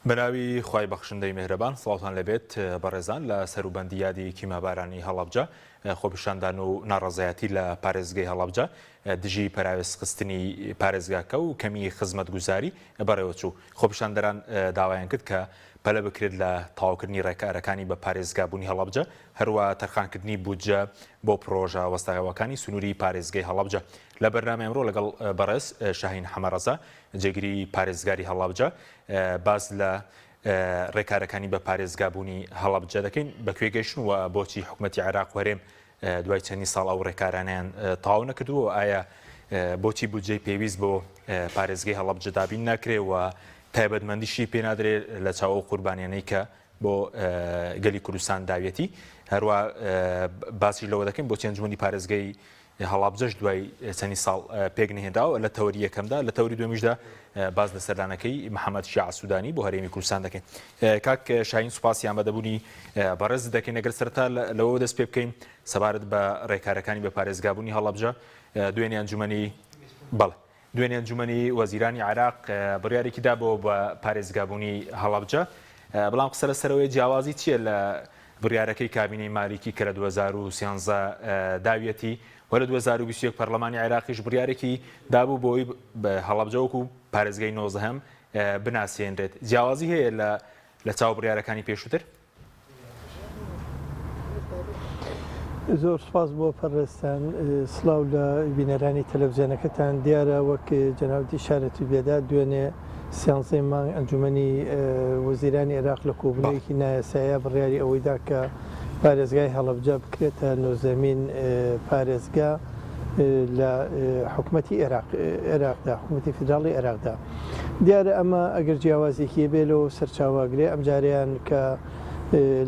بەناوی خوای بەخشندەی مێهرەبان سڵاوتان لەبێت بەڕێزان لە سەروبەندی یادی کیمابارانی هەڵەبجە خۆپیشاندان و ناڕەزایەتی لە پارێزگای هەڵەبجە دژی پاراوێستخستنی پارێزگاکە و کەمی خزمەتگوزاری بەڕێوەچوو خۆپیشاندەران داوایان کرد کە پەلە بکرێت لە تەواوکردنی ڕێکارەکانی بە پارێزگابوونی هەڵەبجە هەروە تەرخانکردنی بودجە بۆ پرۆژە وەستاغەوەکانی سنووری پارێزگای هەڵەبجە لە بەرنامە ئەمڕۆ لەگەڵ بەڕێز شاهین حەمەرەزا جێگیری پارێزگاری هەڵەبجە باز لە ڕێکارەکانی بە پارێزگابوونی هەڵەبجە دەکەین بەکوێ گەیشتن و بۆچی حکوومەتی عێراق وەرێم دوای چەندی ساڵ ئەو ڕێکارانیان تەواو نەکردووە ئایا بۆچی بودجەی پێویست بۆ پارێزگای هەڵەبجە دابین ناکرێ و تایبەتمەندیشی پێ نادرێت لە چاوە قوربانیانەی کە بۆ گەلی کوردستان داوێتی هەروە باسی لەوە دەکەین بۆ چەنجمەندی پارێزگای هەڵابجەش دوای چەندی ساڵ پێک نهێنراوە لە تەوەری یەکەمدا لە تەوەری دومیشدا باز لە سەردانەکەی محەممەد شیع سوودانی بۆ هەرێمی کوردستان دەکەین کاک شاهین سوپاسیان بەدەبوونی بەڕێز دەکەین ئەگەر سەرتا لەوە دەست پێ بکەین سەبارەت بە ڕێکارەکانی بە پارێزگابوونی هەڵەبجە دوێنێ ئەنجومەنی بەڵێ دوێنێ ئەنجومەنی وەزیرانی عێراق بڕیارێکی دا بۆ بە پارێزگابوونی هەڵەبجە بەڵام قسە لەسەرەوەی جیاوازی چییە لە بڕیارەکەی کابینەی مالیکی کە لە 2013 داویەتی و لە 2021 پەرلەمانی عێراقیش بڕیارێکی دابوو بۆی بە هەڵەبجە وەکو پارێزگای 19 بناسیێنرێت جیاوازی هەیە لە چاو بڕیارەکانی پێشووتر زۆر سپاس بۆ پەرستان سلااو لە بینەرانی تەلەڤیزیۆنەکەتان دیارە وەک جەناوتی شارەتی بێدا دوێنێ سیانسەی مانگ ئەنجومەنی وەزیرانی عێراق لە کۆبوونەوەیەکی نایاسایە بڕیاری ئەوەیدا کە پارێزگای هەڵەبجە بکرێتە نۆزەمین پارێزگا لە حکوومەتی عێراقدا حکوومەتی فیدراڵی عێراقدا دیارە ئەمە ئەگەر جیاوازێکی بێ لەوە سەرچاواگرێ ئەم جاریان کە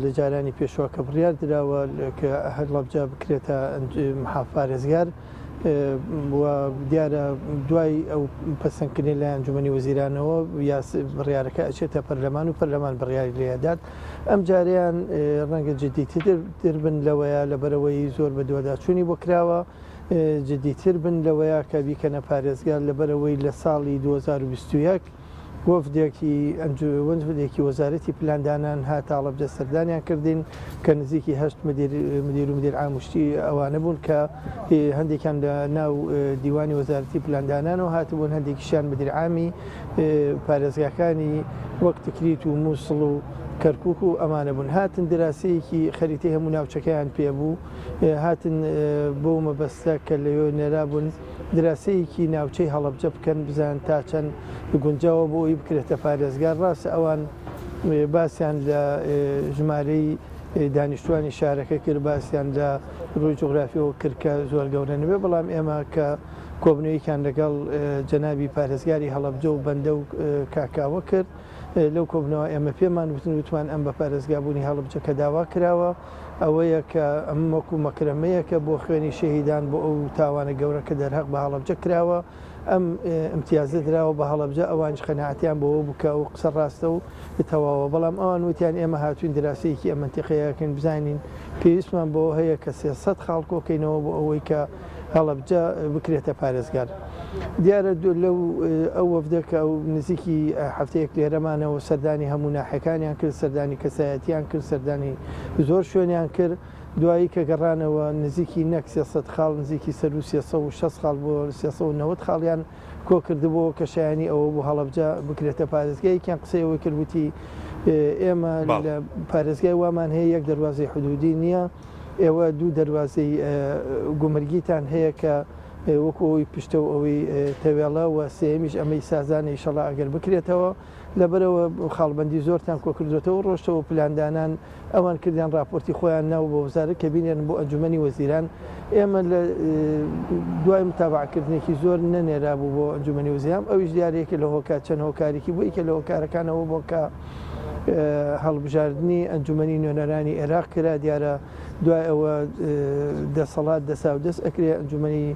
لە جارانی پێشوە کە بڕیار دراوە کە هەڵەبجە بکرێتە پارێزگار دیارە دوای ئەو پەسەندکردنی لە ئەنجومەنی وەزیرانەوە بڕیارەکە ئەچێتە پەرلەمان و پەرلەمان بڕیاری لێدات ئەم جاریان ڕەنگە جددیتر بن لەوەیە لەبەرەوەی زۆر بە دووەداچوونی بۆ کراوە جددیتر بن لەوەیە کە بیکەنە پارێزگار لەبەرەوەی لە ساڵی 2021 وەفدێکی وەزارەتی پلاندانان هاتە هەڵەبجە سەردانیان کردین کە نزیکی هەشت مدیر و مدیر ئاموشتی ئەوانە بوون کە هەندێکیان لە ناو دیوانی وەزارەتی پلاندانانەوە هاتبوون هەندێکیشیان مدیر عامی پارێزگاکانی وەک تکریت و مووسڵ و کەرکووک و ئەمانە بوون هاتن دراسەیەکی خەریتی هەموو ناوچەکەیان پێبوو هاتن بۆ مەبەستە کە لەوێ نێرا بوون دراسەیەکی ناوچەی هەڵەبجە بکەن بزان تا چەند گونجاوە بۆ ئەوی بکرێتە پارێزگار ڕاستە ئەوان باسییان لە ژمارەی دانیشتوانی شارەکە کرد باسییان لە ڕووی جوغرافیەوە کرد کە زۆر گەورە نەبێ بەڵام ئێمە کە کۆبنەوەیکیان لەگەڵ جەنابی پارێزگاری هەڵەبجە و بەندە و کاکاوە کرد لەو کۆبنەوە ئێمە پێمان وتمان ئەم بە پارێزگابوونی هەڵەبجە کە داوا کراوە ئەوەیە کە ئەم وەکو مەکرەمەیە کە بۆ خوێنی شەهیدان بۆ ئەو تاوانە گەورە کە دەرهەق بە هەڵەبجە کراوە ئەم امتیازە درراوە بە هەڵەبجە ئەوانش قەناعەتیان بەوە بکە و قسە ڕاستە و تەواوە بەڵام ئەوان وتیان ئێمە هاتوین دراسەیەکی ئەم منتیقەیەکەن بزانین پێویستمان بەوە هەیە کە 300 خاڵکۆکەینەوە بۆ ئەوەی کە هەڵەبجە بکرێتە پارێزگار دیارە لەو ئەو وەفدەکە ئەو نزیکی هەفتەیەک لێرەمانەوە سەردانی هەموو ناحەکانیان کرد سەردانی کەسایەتیان کرد سەردانی زۆر شوێنیان کرد دوایی کە گەڕانەوە نزیکی نەک 300 خاڵ نزیکی سەر و 360 خاڵ بۆ 390 خاڵیان کۆ کردبووە کە شایانی ئەوە بۆ هەڵەبجە بکرێتە پارێزگایەکیان قسەیەوەی کردوتی ئێمە لە پارێزگای وامان هەیە یەک دەواازەی حدودی نییە ئێوە دوو دەواازەی گومرگیتان هەیە کە وەکو ئەوی پشتە و ئەوەی تەوێڵە و سێمیش ئەمەی سازانە ئیشەڵا ئەگەر بکرێتەوە لەبەرەوە خاڵبەندی زۆرتان کۆ کردوێتەوە ڕۆشتەوە پلاندانان ئەوان کردیان راپۆرتی خۆیان ناو بە وەزارەت کە بینێن بۆ ئەنجومەنی وەزیران ئێمە لە دوای متابعکردنێکی زۆر نەنێرا بوو بۆ ئەنجومەنی وەزیران ئەویش دیارەیەکە لە هۆکات چەند هۆکارێکی بۆی کە لە هۆکارەکانەوە بۆ کە هەڵبژاردننی ئەنجومەنی نوێنەرانی عێراق کرا دیارە دوای ئەوە دەسەڵات دەسا و دەست ئەکرێ ئەنجومەنی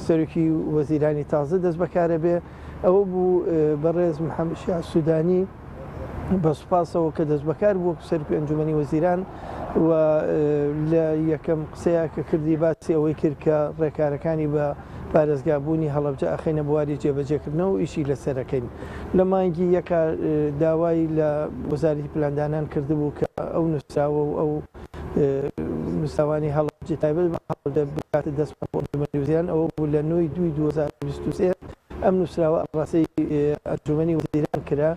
سەرۆکی وەزیرانی تازە دەست بەکارە بێ ئەوە بوو بەڕێز محەممەد شیع سوودانی بە سوپاسەوە کە دەست بەکار بوو سەرکی ئەنجومەنی وەزیران و لە یەکەم قسەیە کە کردی باسی ئەوەی کرد کە ڕێکارەکانی بە پارێزگابوونی هەڵەبجە ئەخینە بواری جێبەجێکردنەوە و ئیشی لەسەرەکەین لە مانگی یەکە داوای لە وەزارەتی پلاندانان کردبوو کە ئەو نووسراوە و ئەو نووسراوانی هەڵەبجە تایبەت بە هەڵەبجە بکاتە دەست بە ئەنجومەنی وەزیران ئەوە بوو لە 9/2/2023 ئەم نووسراوە ئاڕاستەی ئەنجومەنی وەزیران کرا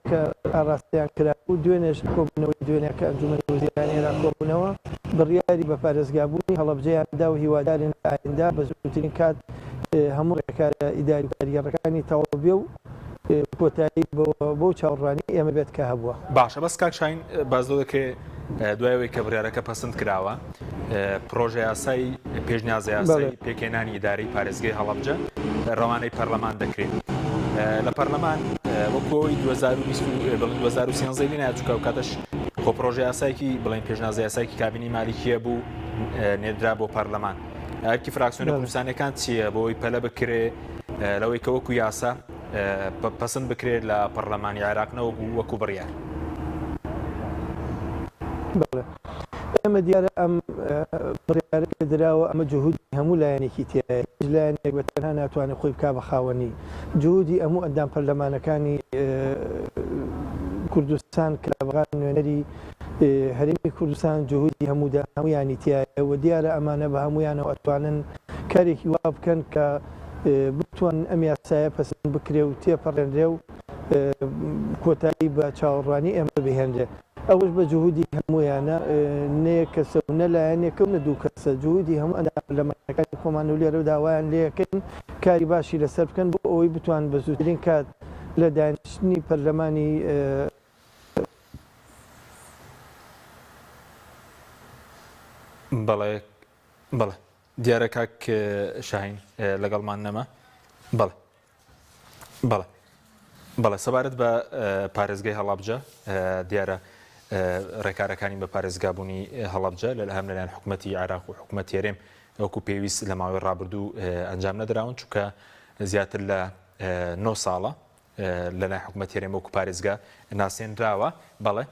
کە ئاڕاستیان کرا و دوێنێش کۆبوونەوەی دوێنێ کە ئەنجومەنی وەزیران هێنا کۆبوونەوە بڕیاری بە پارێزگابوونی هەڵەبجەیاندا و هیوادارن لە ئایندا بە زووترین کات هەموو ڕێکارە ئیداری و کاریگەڕەکانی تەواو بێ و کۆتایی بۆ چاوەڕوانی ئێمە بێت کە هەبووە. باشە بەس کاک شاهین باز دەکێ دوایەوەی کە بڕیارەکە پەسەند کراوە پرۆژە یاسای پێشنیازە یاسای پێکهێنانی ئیداری پارێزگای هەڵەبجە ڕەوانەی پەرلەمان دەکرێت لە پەرلەمان وەکۆی 2013 لێ نایە چووکە و کاتەش خۆ پرۆژە یاسایکی بڵێن پێشنیازە یاسایکی کابینی مالیکیە بوو نێردرا بۆ پەرلەمان هەرکی فراکسیۆنە کوردستانەکان چییە بۆی پەلە بکرێ لەوەی کە وەکو یاسا پەسەند بکرێت لە پەرلەمانی عێراقنەوە وەکو بڕیار. ئێمە دیارە ئەم بڕیارەکە دراوە ئەمە جهودی هەموو لایەنێکی تایە هیچ لایەنێک بە تەنها ناتوانێت خۆی بکا بە خاوەنی جهودی هەموو ئەندام پەرلەمانەکانی کوردستان کلابغان نوێنەری هەرێمی کوردستان جهودی هەمویانی تایە و دیارە ئەمانە بە هەمویانەوە ئەتوانن کارێکی وا بکەن کە بتوان ئەم یاسایە پەسەند بکرێ و تێپەڕێنرێ و کۆتایی بە چاوەڕوانی ئێمە بهێنرێ. ئەوش بە جهودی هەمویانە نەیە کەسە و نەلایەنێکە و نە دوو کەسە جهودی هەموو ئەندام پەرلەمانەکانی خۆمان و لێرە و داوایان لێەکەن کاری باشی لەسەر بکەن بۆ ئەوەی بتوان بە زووترین کات لە دانیشتنی پەرلەمانی بەڵێ دیارە کاک شاهین لەگەڵمان نەما بەڵێ سەبارەت بە پارێزگای هەڵەبجە دیارە ڕێکارەکانی بە پارێزگابوونی هەڵەبجە هەم لەلایەن حکوومەتی عێراق و حکوومەتی هێرێم وەکو پێویست لە ماوەی ڕابردوو ئەنجام نەدراون چونکە زیاتر لە 9 ساڵە لەلایەن حکوومەتی هێرێم وەکو پارێزگا ناسێنراوە بەڵێ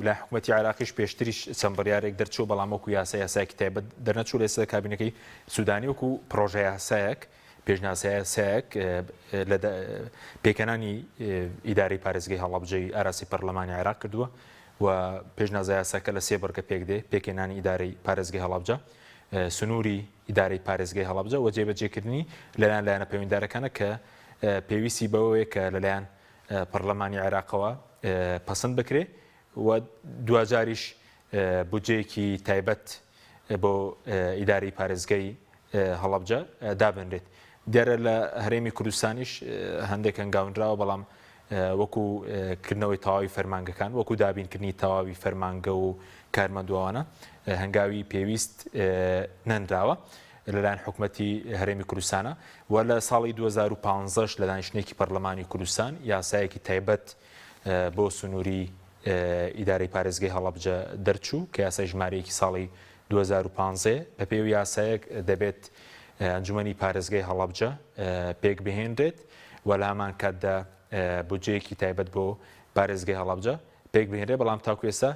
لە حکوومەتی عێراقیش پێشتریش چەند بڕیارێک دەرچوو بەڵام وەکو یاسایەکی تایبەت دەرنەچوو لە ئێستا کابینەکەی سوودانی وەکو پرۆژە یاسایەک پێشنیازە یاسایەک لە پێکەنانی ئیداری پارێزگای هەڵەبجەی ئاراسی پەرلەمانی عێراق کردووە و پێشنیازە یاساکە لە 3 بەرگە پێک دێ پێکەنانی ئیدارەی پارێزگای هەڵەبجە سنووری ئیدارەی پارێزگای هەڵەبجە و جێبەجێکردنی لەلایەن لایەنە پەیوەنددارەکانە کە پێویستی بەوەیە کە لەلایەن پەرلەمانی عێراقەوە پەسەند بکرێ و دوجاریش بودجەیەکی تایبەت بۆ ئیداری پارێزگای هەڵەبجە دابنرێت. دیارە لە هەرێمی کوردستانیش هەندێک هەنگاونراوە بەڵام وەکو کردنەوەی تەواوی فەرمانگەکان وەکو دابینکردنی تەواوی فەرمانگە و کارمەندووانە هەنگاوی پێویست نەنراوە لەلایەن حکوومەتی هەرێمی کوردستانە و لە ساڵی 2015 لە دانیشتنێکی پەرلەمانی کوردستان یاسایەکی تایبەت بۆ سنووری ئیدارەی پارێزگای هەڵەبجە دەرچوو کە یاسای ژمارەیەکی ساڵی 2015 بە پێی یاسایەک دەبێت ئەنجومەنی پارێزگای هەڵەبجە پێک بهێنرێت و لە هەمان کاتدا بودجەیەکی تایبەت بۆ پارێزگای هەڵەبجە پێک بهێنرێت بەڵام تاکو ئێستا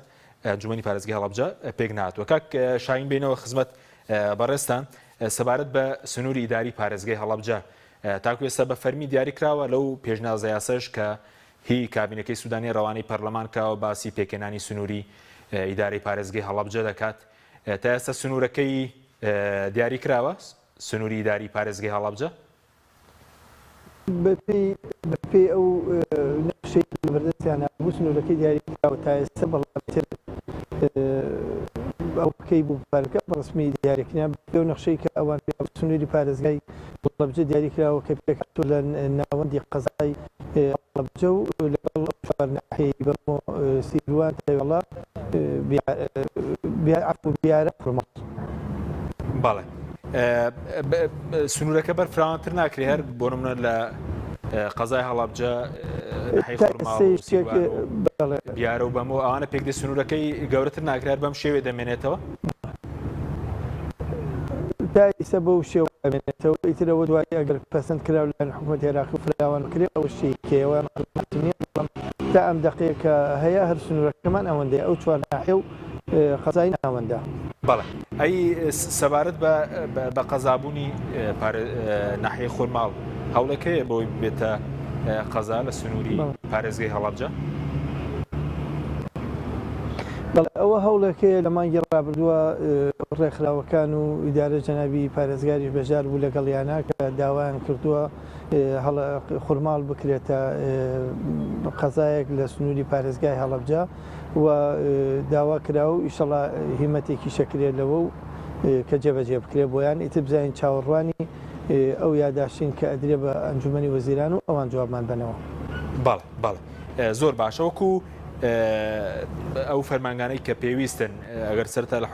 ئەنجومەنی پارێزگای هەڵەبجە پێک نهاتووە. کاک شاهین بینەوە خزمەت بەڕێستان سەبارەت بە سنووری ئیداری پارێزگای هەڵەبجە تاکو ئێستا بە فەرمی دیاری کراوە لەو پێشنیازە یاساش کە هی کابینەکەی سوودانی ڕەوانەی پەرلەمان کراوە باسی پێکهێنانی سنووری ئیداری پارێزگای هەڵەبجە دەکات تا ئێستا سنوورەکەی دیاری کراوە سنووری ئیداری پارێزگای هەڵەبجە بەپێی ئەو نەخشەی بەردەستیانە بوو سنوورەکەی دیاری کراوە تا ئێستا بەڵام ئەو بکەی بوو پارەکە بەڕسمی دیاریکردنیان بێ و نەخشەی کە ئەوان سنووری پارێزگای هەڵەبجە دیاری کراوە کە پێکهاتوو لە ناوەندی قەزای هەڵەبجە و لەگەڵ ناحیەی بەرمۆ سیروان تایوەڵا بیارە فرماڵ. بەڵێ سنوورەکە بەرفراوانتر ناکرێ هەر بۆ نمونە لە قەزای هەڵەبجە بیارە و بەمەوە ئەوانە پێک دێ سنوورەکەی گەورەتر ناکرێت بەم شێوێ دەمێنێتەوە تا ئێستا بەو شێوە دەمێنێتەوە ئیترەوە دوای ئەگەر پەسەند کراو لە حکوومەتی عێراق و فراوان بکرێت ئەو شتێکەوە تا ئەم دەقەیە کە هەیە هەر سنوورەکەمان ئەوەندەیە ئەو 4 ناحیە و قەزای ناوەندە. بەڵێ ئەی سەبارەت بە قەزابوونی ناحیە خورماڵ هەوڵەکەیە بۆی بێتە قەزا لە سنووری پارێزگای هەڵەبجە؟ ئەوە هەوڵەکەیە لە مانگی ڕابردووە ڕێکخراوەکان و ئیدارە جەنابی پارێزگاریش بەژار بوو لەگەڵیانە کە داوایان کردووە خورماڵ بکرێتە قەزایەک لە سنووری پارێزگای هەڵەبجە و داوا کرا و ئیشەڵا هیمەتێکی شەکرێت لەوە و کە جێبەجێ بکرێت بۆیان ئیتر بزانین چاوەڕوانی ئەو یاداشتین کە ئەدرێ بە ئەنجومەنی وەزیران و ئەوان جوابمان بنەوە. بەڵێ زۆر باشە وەکو ئەو فەرمانگانەی کە پێویستن ئەگەر سەرتا لە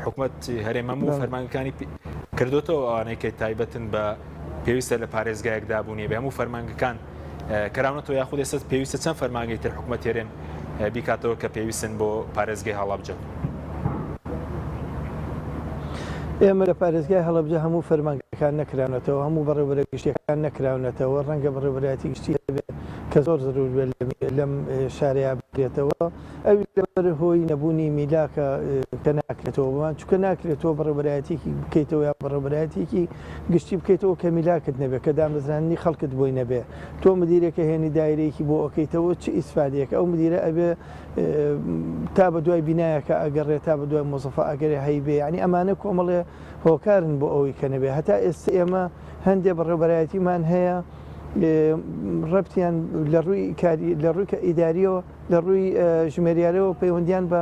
حکوومەت هەرێمەم و فەرمانگەکانی کردوتەوە ئەوانەی کە تایبەتن بە پێویستە لە پارێزگایەکدا بوونیە بە هەموو فەرمانگەکان کراونەتەوە یاخود ئێستا پێویستە چەند فەرمانگەی تر حکوومەت هێرێن بیکاتەوە کە پێویستن بۆ پارێزگای هەڵەبجە؟ ئێمە لە پارێزگای هەڵەبجە هەموو فەرمانگەکان نەکراونەتەوە، هەموو بەڕێوەبەرە گشتیەکان نەکراونەتەوە، ڕەنگە بەڕێوەبەرایەتی گشتی کە زۆر زەرور لەم شارەیە بکرێتەوە. ئەوی لەبەر هۆی نەبوونی میلاکە کە ناکرێتەوە بمان چونکە ناکرێتەوە بەڕێوەبەرایەتێکی بکەیتەوە یا بەڕێوەبەرایەتێکی گشتی بکەیتەوە کە میلاکت نەبێ کە دامەزرانی خەڵکت بۆی نەبێ. تۆ مدیرێکە هێنی دایرەیەکی بۆ ئۆکەیتەوە چ ئیسفادەیەک ئەو مدیرە ئەبێ تا بە دوای بینایەکە ئەگەڕێت تا بە دوای مۆزەفە ئەگەرێ هەیبێ، ینی ئەمانە کۆمەڵێ هۆکارن بۆ ئەوەی کە نەبێ. هەتا ئێستا ئێمە هەندێک بەڕێوەبەرایەتیمان هەیە ڕەبتیان لە ڕووی ئیداریەوە لە ڕووی ژمێریارەوە پەیوەندیان بە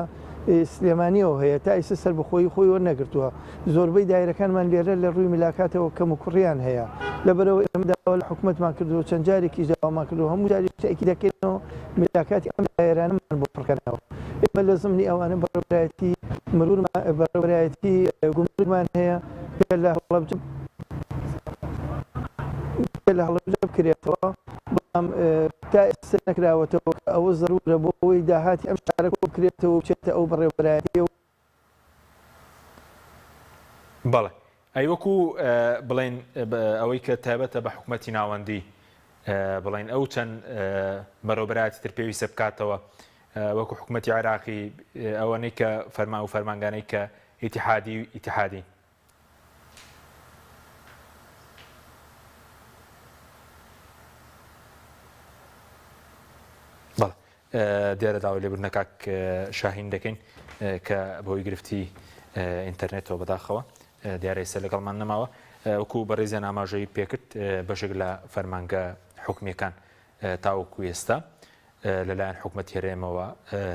سلێمانیەوە هەیە تا ئێستا سەر بەخۆی خۆی وەرنەگرتووە. زۆربەی دایرەکانمان لێرە لە ڕووی میلاکاتەوە کەم و کوڕیان هەیە. لەبەرەوە ئێمە داوا لە حکوومەتمان کردووە چەند جارێکی داوامان کردووە هەموو جارێک تاکید دەکەینەوە میلاکاتی ئەم دایرانەمان بۆ پڕکەنەوە. ئێمە لە زمانی ئەوانە بەڕێوەبەرایەتی مرور بەڕێوەبەرایەتی گومرگمان هەیە لە هەڵەبجە بکرێتەوە، بەڵام تا ئێستا نەکراوەتەوە ئەوە زەرورە بۆ ئەوەی داهاتی ئەم شارە بکرێتەوە و بچێتە ئەو بەڕێوەبەرایەتی. بەڵێ ئەی وەکو بڵێن ئەوەی کە تایبەتە بە حکوومەتی ناوەندی بڵێن ئەو چەند بەڕێوەبەرایەتی تر پێویستە بکاتەوە وەکو حکوومەتی عێراقی ئەوانەی کە فەرمان و فەرمانگانەی کە ئیتیحادی دیارە داوای لێبوردنە کاک شاهین دەکەین کە بۆی گرفتی ئینتەرنێتەوە بەداخەوە دیارە ئێستا لەگەڵمان نەماوە وەکو بەڕێزیان ئاماژەی پێکرد بەشێک لە فەرمانگە حکومیەکان تاوەکو ئێستا لەلایەن حکوومەتی هەرێمەوە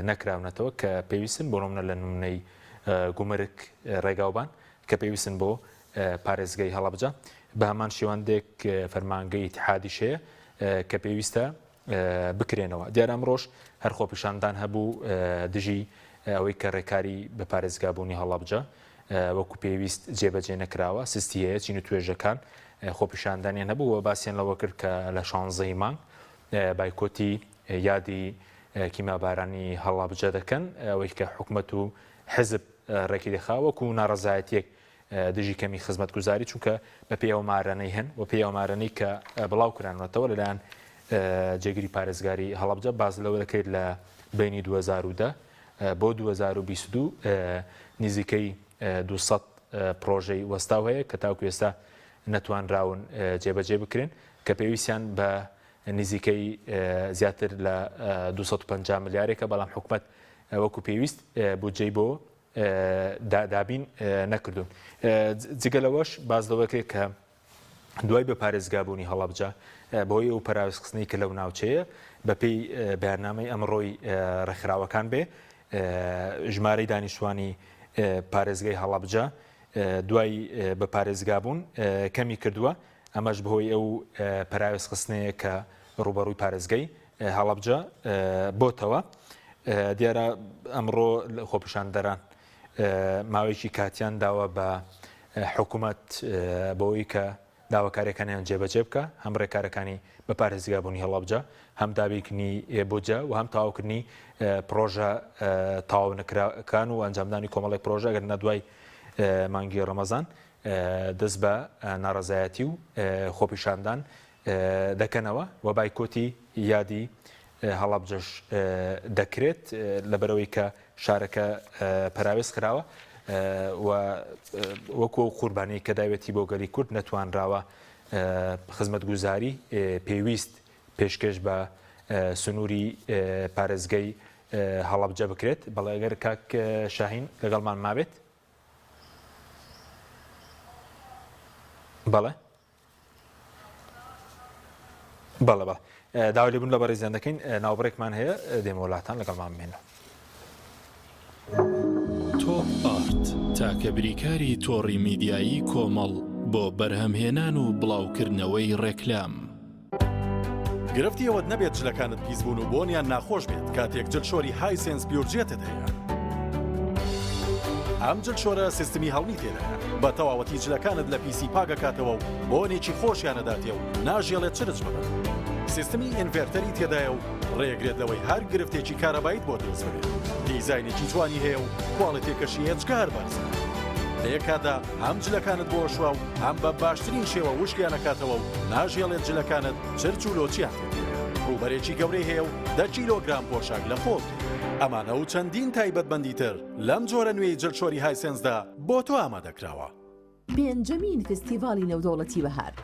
نەکراونەتەوە کە پێویستن بۆ نمونە لە نمونەی گومرگ ڕێگاوبان کە پێویستن بۆ پارێزگای هەڵەبجە بە هەمان شێوەندێک فەرمانگەی ئیتیحادیش هەیە کە پێویستە بکرێنەوە. دیارە ئەمڕۆژ هەر خۆپیشاندان هەبوو دژی ئەوەی کە ڕێکاری بە پارێزگابوونی هەڵەبجە وەکو پێویست جێبەجێ نەکراوە سستی هەیە چین و توێژەکان خۆپیشاندانیان هەبوو و باسییان لەوە کرد کە لە 16 مانگ بایکۆتی یادی کیمابارانی هەڵەبجە دەکەن ئەوەی کە حکوومەت و حزب ڕێکی دەخا وەکو ناڕەزایەتیەک دژی کەمی خزمەتگوزاری چونکە بە پێوەمارانەی هەن و پێوەمارانەی کە بڵاو کرانەوەتەوە لەلایەن جێگیری پارێزگاری هەڵەبجە باز لەوە دەکرێت لە بینی 2010 بۆ 2022 نزیکەی 200 پرۆژەی وەستاو هەیە کە تاوکو ئێستا نەتوانراون جێبەجێ بکرێن کە پێویستیان بە نزیکەی زیاتر لە 250 ملیارێکە بەڵام حکوومەت وەکو پێویست بودجەی بۆ دابین نەکردوون. جگەلەوەش باز لەوەکرێت کە دوای بە پارێزگابوونی هەڵەبجە بۆی ئەو پەراوێزخستنەی کە لەو ناوچەیە بەپێی بەیاننامەی ئەمڕۆی ڕێکخراوەکان بێ ژمارەی دانیشتوانی پارێزگای هەڵەبجە دوای بە پارێزگابوون کەمی کردووە ئەمەش بەهۆی ئەو پەراوێزخستنەیە کە ڕوبەڕووی پارێزگای هەڵەبجە بۆتەوە. دیارە ئەمڕۆ خۆپیشاندەران ماوەیەکی کاتیان داوە بە حکوومەت بۆی کە داواکاریەکانیان جێبەجێ بکە هەم ڕێکارەکانی بە پارێزگابوونی هەڵەبجە هەم دابیکردنی بودجە و هەم تەواوکردنی پرۆژە تەواونەکان و ئەنجامدانی کۆمەڵێک پرۆژە ئەگەر نەدوای مانگی ڕەمەزان دەست بە ناڕەزایەتی و خۆپیشاندان دەکەنەوە و بایکۆتی یادی هەڵەبجەش دەکرێت لەبەرەوەی کە شارەکە پەراوێز کراوە و وەکو قوربانی کە داوێتی بۆ گەلی کورد نەتوانراوە خزمەتگوزاری پێویست پێشکەش بە سنووری پارێزگەی هەڵەبجە بکرێت. بەڵێ ئەگەر کاک شاهین لەگەڵمان مابێت بەڵێ بەڵێ داوای لێبوون لە بەڕێزیان دەکەین. ناوبڕێکمان هەیە دێمە وڵاتان لەگەڵمان بمێنەوە. تۆپ ئارت تاکە بریکاری تۆڕی میدیایی کۆمەڵ بۆ بەرهەمهێنان و بڵاوکردنەوەی ڕێکلام. گرفتی ئەوەت نەبێت جلەکانت پیسبوون و بۆنیان ناخۆش بێت کاتێک جلشۆری هایسنس پیورجێتت هەیە. ئەم جلشۆرە سیستمی هەڵمی تێدایە بە تەواوەتی جلەکانت لە پیسی پاگەکاتەوە و بۆنێکی خۆشیانەداتێ و ناژێڵێت چرج ببن. سیستمی ئینڤێرتەری تێدایە و ڕێگرێتەوەی هەر گرفتێکی کارەبایت بۆ دروست بێت. دیزاینێکی جوانی هەیە و کواڵیتێکەشی هێچکار بەرزە. لە یەک کاتدا هەم جلەکانت بۆ شووا و هەم بە باشترین شێوە وشکیانەکاتەوە و ناژێڵێت جلەکانت چرچ و لۆچیان ڕوبەرێکی گەورەی هەیە و 10 کیلۆگرام پۆشاک لە خۆڵ. ئەمانە و چەندین تایبەتمەندی تر لەم جۆرە نوێی جلشۆری هایسنسدا بۆ تۆ ئامادەکراوە. پێنجەمین فستیڤاڵی نێودەوڵەتی بەهار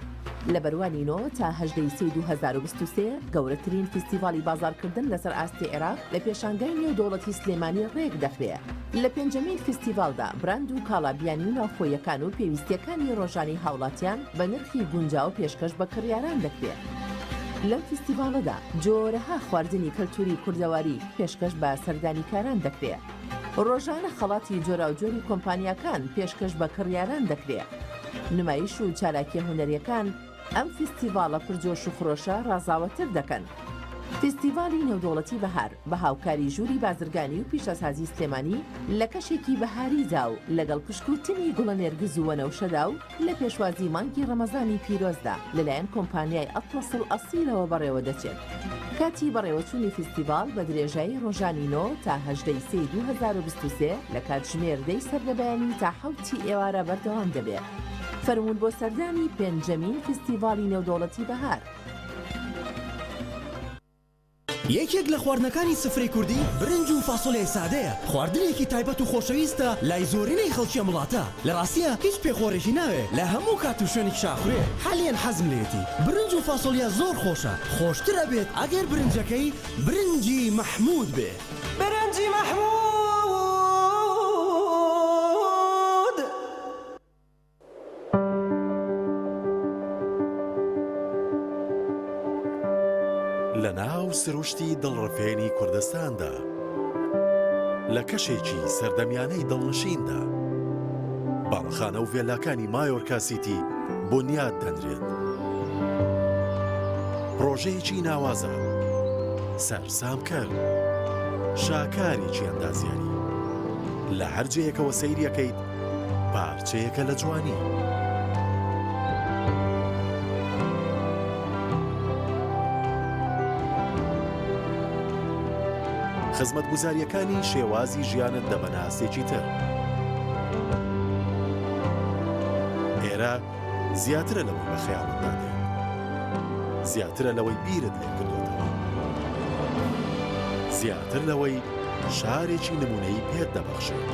لە بەروانی 9 تا 18 سی 2023 گەورەترین فستیڤاڵی بازارکردن لەسەر ئاستی عێراق لە پێشانگای نێودەوڵەتی سلێمانی ڕێک دەخرێت. لە پێنجەمین فستیڤاڵدا براند و کاڵابیانی و ناوخۆیەکان و پێویستیەکانی ڕۆژانی هاوڵاتیان بە نرخی گونجاو پێشکەش بە کڕیاران دەکرێت. لەم فستیڤاڵەدا جۆرەها خواردنی کەلتوری کوردەواری پێشکەش بە سەردانیکاران دەکرێت. ڕۆژانە خەڵاتی جۆرا و جۆری کۆمپانیاکان پێشکەش بە کڕیاران دەکرێت. نمایش و چالاکی هونەریەکان ئەم فستیڤاڵە پرجۆش و خڕۆشە ڕازاوەتر دەکەن. فستیڤاڵی نێودەوڵەتی بەهار بە هاوکاری ژووری بازرگانی و پیشەسازی سلێمانی لە کەشێکی بەهاریدا و لەگەڵ پشکوتنی گوڵە نێرگز و وەنەوشەدا و لە پێشوازی مانگی ڕەمەزانی پیرۆزدا لەلایەن کۆمپانیای ئەتڵەسڵ ئەسیلەوە بەڕێوە دەچێت. کاتی بەڕێوەچوونی فستیڤاڵ بە درێژایی ڕۆژانی 9 تا 18 سی 2023 لە کاتژمێردەی سەردەبیانی تا 7 ئێوارە بەردەوام دەبێت. فەرموون بۆ سەردانی پێنجەمین فستیڤاڵی نێودەوڵەتی بەهار. یەکێک لە خواردنەکانی سفرەی کوردی برنج و فاسۆلێ سادەیە. خواردنێکی تایبەت و خۆشەویستە لای زۆرینەی خەڵکی وڵاتە. لە ڕاستیە هیچ پێخۆڕێکی ناوێ لە هەموو کات و شوێنێک شاخورێ. حەلیان حەزم لێتی. برنج و فاسۆلیا زۆر خۆشە. خۆشترە بێت ئەگەر برنجەکەی برنجی مەحموود بێ. برنجی مەحموود. لە ناو سروشتی دڵڕفێنی کوردستاندا لە کەشێکی سەردەمیانەی دڵنشیندا باڵخانە و ڤێلاکانی مایۆرکا سیتی بنیاد دەنرێت. ڕۆژەیەکی ناوازە سەرسامکەر شاکارێکی ئەندازیاری لە هەر جەیەکەوە سەیریەکەیت پارچەیەکە لە جوانی. خزمەتگوزاریەکانی شێوازی ژیانت دەبەناسێکی تر. ئێرە زیاترە لەوەی بە خەیاڵت دادێت، زیاترە لەوەی بیرت لێ کردوتەوە، زیاتر لەوەی شارێکی نمونەی پێت دەبەخشێت.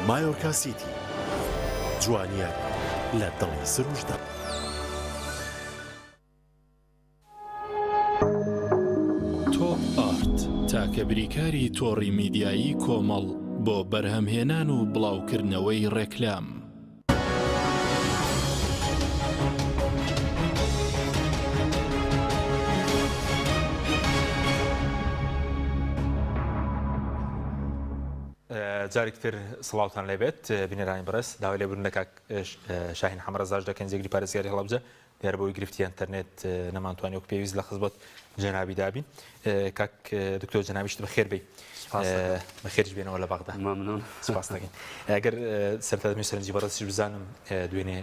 مایۆرکا سیتی جوانیە لە دڵی سروشدا. تۆپ ئارت تاکە بریکاری تۆڕی میدیایی کۆمەڵ بۆ بەرهەمهێنان و بڵاوکردنەوەی ڕێکلام. جارێکتر سڵاوتان لێبێت بینەرانی بەڕێز داوای لێبوون لە کاک شاهین حەمرەزاش دەکەن زێگری پارێزگاری هەڵەبجە دیار بۆی گرفتی ئینتەرنێت نەمانتوانی وەک پێویست لە خزمەت جەنابی دابین. کاک دکتۆر جەنابیشت بەخێر بێ بەخێرش بێنەوە لە بەغدا. ممنون. سپاس دەکەین. ئەگەر سەرتادەمی سەرنجی بەڕێزیش بزانم دوێنێ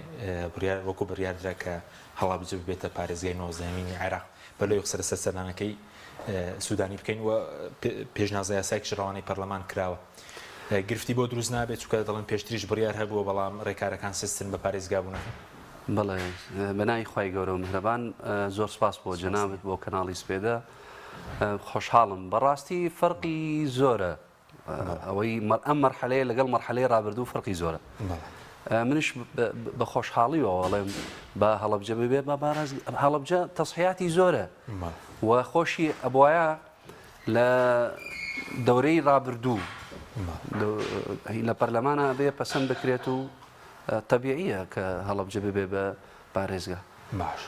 بڕیار وەکو بڕیاردرا کە هەڵەبجە ببێتە پارێزگای نۆزەمینی عێراق بەلۆی سەرسەرسەردانەکەی سوودانی بکەین و پێشنازە یاسایەکی ڕەوانەی پەرلەمان کراوە. گرفتی بۆ دروست نابێت چونکە دەڵێن پێشتریش بڕیار هەبووە بەڵام ڕێکارەکان سستن بە پارێزگابوونەکە. بەڵێ بەنای خی گەورە و میهرەبان زۆر سپاس بۆ جەنابەت بۆ کەناڵی سپێدە خۆشحاڵم بەڕاستی فەرقی زۆرە ئەوەی ئەم مەرحەلەیە لەگەڵ مەرحەلەی ڕابردوو فەرقی زۆرە. منش بە خۆشحاڵیەوەڵێم بە هەڵەبجە ببێ بە هەڵەبجە تەسحیاتی زۆرە و خۆشی ئەبواە لە دەورەی ڕابردوو لە پەرلەمانە بێ پەسەند بکرێت و طبیعیە کە هەڵەبجە ببێ بە پارێزگا. باش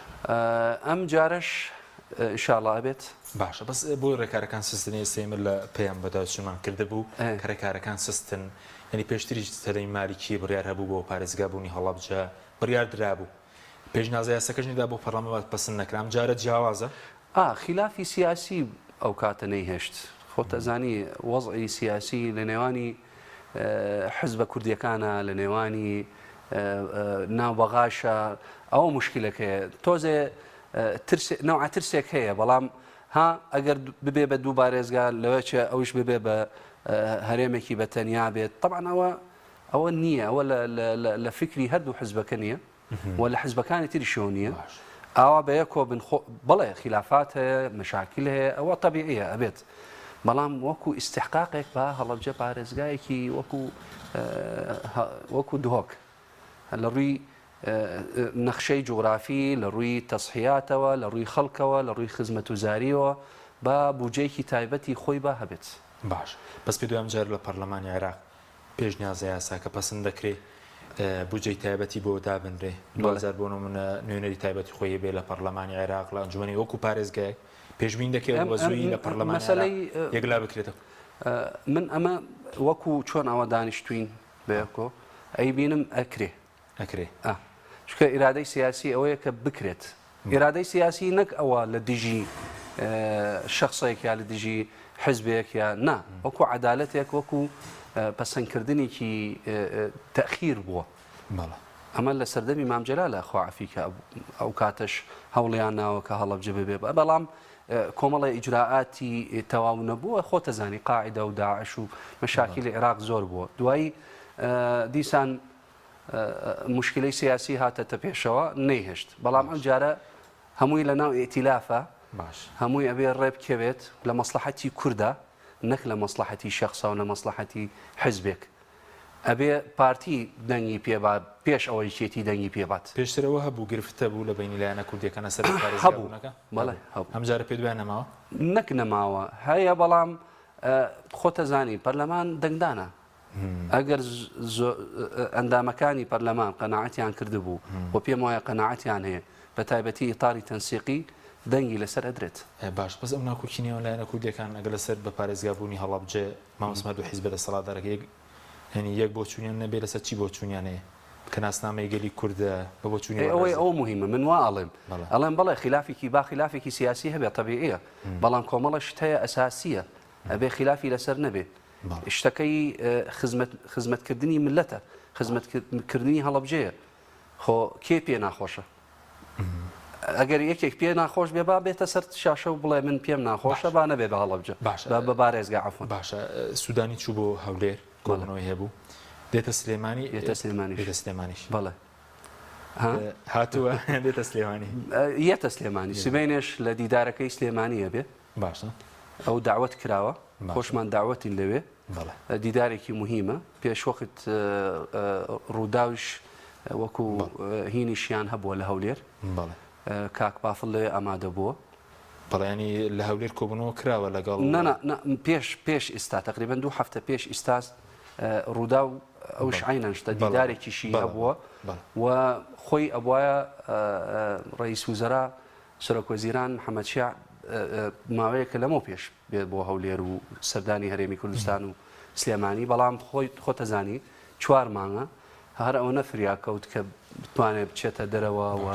ئەم جارش ئینشاڵڵا ئەبێت باشە بەس بۆ ڕێکارەکان سستنی سێمە لە پێیان بەداچمان کردبوو کە ڕێکارەکان سستن ینی پێشتریش سەرەی مالیکی بڕیار هەبوو بۆ پارێزگا بوونی هەڵەبجە بڕیار درابوو پێشنازە یاساکەشنیدا بۆ پەرلەمانات پەسەند نەکرام جارە جیاوازە خلافی سیاسی ئەو کاتە نەیهێشت خۆتەزانی وەزعی سیاسی لە نێوانی حزبە کوردیەکانە لە نێوانی ناوبەغاشە ئەوە مشکلەکەیە تۆزێ نەوع ترسێک هەیە بەڵام ها ئەگەر ببێ بە دوو بارێزگا لەوەچە ئەوش ببێ بە هەرێمێکی بەتەنیا بێت طبعا ئەوە نییە ئەوە لە فکری هەردوو حزبەکە نییە و لە حزبەکانی تریشەوە نییە ئاوا بەیەکۆ بڵێ خلافات هەیە مشاکل هەیە ئەوە طبیعیە ئەبێت بەڵام وەکو ئیستحقاقێک بە هەڵەبجە پارێزگایەکی وەکو دهۆک لە ڕووی نەخشەی جوغرافی لە ڕووی تەسحیاتەوە لە ڕووی خەڵکەوە لە ڕووی خزمەت وزاریەوە بە بودجەیەکی تایبەتی خۆی بە هەبێت. باش بەس پێ دوام جار لە پەرلەمانی عێراق پێشنیازە یاساکە پەسەند دەکرێت بودجەی تایبەتی بۆ دابنرێ 2000 بۆ نمونە نوێنەری تایبەتی خۆی بێ لە پەرلەمانی عێراق لە ئەنجومەنی وەکو پارێزگایەک پێشبین دەکرێت وەزووی لە پەرلەمان یەکلا بکرێتەوە. من ئەمە وەکو چۆن ئەوە دانیشتوین بەیەکۆ ئەی بینم ئەکرێ چکە ئیرادەی سیاسی ئەوەیە کە بکرێت ئیرادەی سیاسی نەک ئەوە لە دژی شخصێک یا لە دژی حزبێک یا نا وەکو عەدالەتێک وەکو پەسەندکردنێکی تەخیر بووە ئەمە لە سەردەمی مام جەلالە خواعەفیکە ئەو کاتەش هەوڵیان ناوە کە هەڵەبجە ببێ بەڵام کۆمەڵی ئیجراعاتی تەواو نەبووە خۆتەزانی قاعیدە و داعش و مەشاکلی عێراق زۆر بووە دوایی دیسان مشکلەی سیاسی هاتەتە پێشەوە نەیهێشت بەڵام ئەم جارە هەمووی لە ناو ئێتیلافە هەمووی ئەبێ ڕێبکەوێت لە مەسلحەتی کووردا نەک لە مەسلحەتی شەخصە و لە مەسلحەتی حزبێک ئەبێ پارتی دەنگی پێبا پێش ئەوەی چێتی دەنگی پێبات پێشترەوە هەبوو گرفتە بوو لە بینی لایەنە کوردیەکانە سەر پارێزگاکە ئەم جارە پێ دوای نەماوە نەک نەماوە هەیە بەڵام خۆتەزانی پەرلەمان دەنگدانە ئەگەر ئەندامەکانی پەرلەمان قەناعەتیان کردبوو و پێم وایە قەناعەتیان هەیە بە تایبەتی ئیطاری تەنسیقی دەنگی لەسەر ئەدرێت. باش بەس ئەم ناکۆکینەوە لایەنە کوردیەکان ئەگەر لەسەر بە پارێزگابوونی هەڵەبجە مامۆسمەد و حیزبە دەسەڵاتدارەکە هەنی یەک بۆ چوونیان نەبێ لەسەر چی بۆ چوونیان هەیە کە ناسنامەی گەلی کوردە بە بۆ چوونی ئەوە مهمە من وا ئەڵێم بەڵێ خلافێکی با خلافێکی سیاسی هەبێت طبیعیە بەڵام کۆمەڵە شتەیە ئەساسیە ئەبێ خلافی لەسەر نەبێ شتەکەی خزمەتکردنی ملەتە خزمەتکردنی هەڵەبجەیە خۆ کێ پێ ناخۆشە ئەگەر یەکێک پێ ناخۆش بێ با بێتە سەر شاشە و بڵێ من پێم ناخۆشە با نەبێ بە هەڵەبجە بە بارێزگا عەفوان باشە سوودانی چوو بۆ هەولێر کۆبنەوەی هەبوو دێتە سلێمانیش بەڵێ هاتووە دێتە سلێمانی یەتە سلێمانی سبەینێش لە دیدارەکەی سلێمانیە بێ باشە ئەو داوەت کراوە خۆشمان داوەتی لەوێ دیدارێکی مهمە پێشوەخت ڕووداوش وەکو هینیشیان هەبووە لە هەولێر کاک بافڵ لێ ئامادە بووە بەڵێنی لە هەولێر کۆبنەوە کراوە لەگەڵ پێش ئیستا تقریبەن 2 هەفتە پێش ئیستاس ڕوودا و ئەوش عینەنشتە دیدارێکیشی هەبووە و خۆی ئەبواە ڕئیس وزەرا سەرۆکوەزیران محەممەد شیع ماوەیەکە لەمە پێش بێت بۆ هەولێر و سەردانی هەرێمی کوردستان و سلێمانی بەڵام خۆتەزانی 4 مانگە هەر ئەوە نەفریاکەوت کە بتوانێت بچێتە دەرەوە و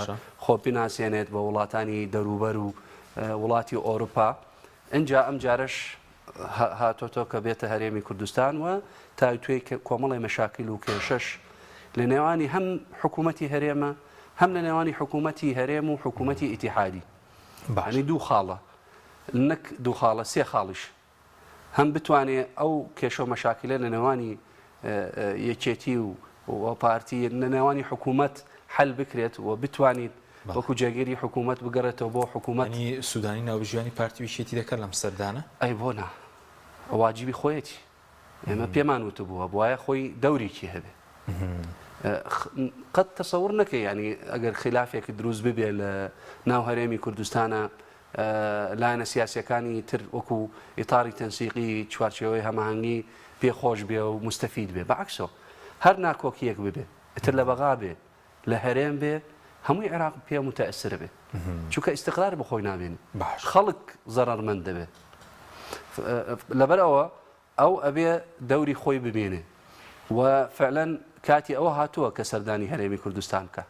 خۆپی ناسێنێت بە وڵاتانی دەروبەر و وڵاتی ئۆروپا ئەجا ئەم جارش هاتۆتۆ کە بێتە هەرێمی کوردستان و تا توێی کۆمەڵی مەشاکل و کێشەش لە نێوانی هەم حکوومەتی هەرێمە هەم لە نێوانی حکوومەتی هەرێم و حکوومەتی ئیتیحادی بەعنی دوو خاڵە نەک دوو خاڵە سێ خاڵیش هەم بتوانێت ئەو کێشە مەشاکلە لە نێوانی یەکێتی و پارتی لە نێوانی حکوومەت حل بکرێت و بتوانیت وەکو جێگیری حکوومەت بگەڕێتەوە بۆ حکوومەتی سوودانی ناوژیانی پارتی ویشێتی دەکات لەم سەردانە ئەی بۆ نا واجبی خۆیەتی ئێمە پێمان وتە بووە بواە خۆی دەورێکی هەبێ قەت تەسەور نەکەی ینی ئەگەر خلافێکی دروست ببێ لە ناو هەرێمی کوردستانە لایەنە سیاسیەکانی تر وەکو ئیتاری تەنسیقی چوارچێوەی هەماهەنگی پێخۆش بێ و مستەفید بێ بەعکسەوە هەر ناکۆکیەک ببێ ئتر لە بەغا بێ لە هەرێم بێ هەمووی عێراق پێ متەئسر بێ چونکە ئیستقرار بەخۆی نابێن خەڵک زەرەرمەند دەبێ لەبەرەوە ئەو ئەبێ دەوری خۆی ببێنێ و فعلا کاتی ئەوە هاتووە کە سەردانی هەرێمی کوردستان بکە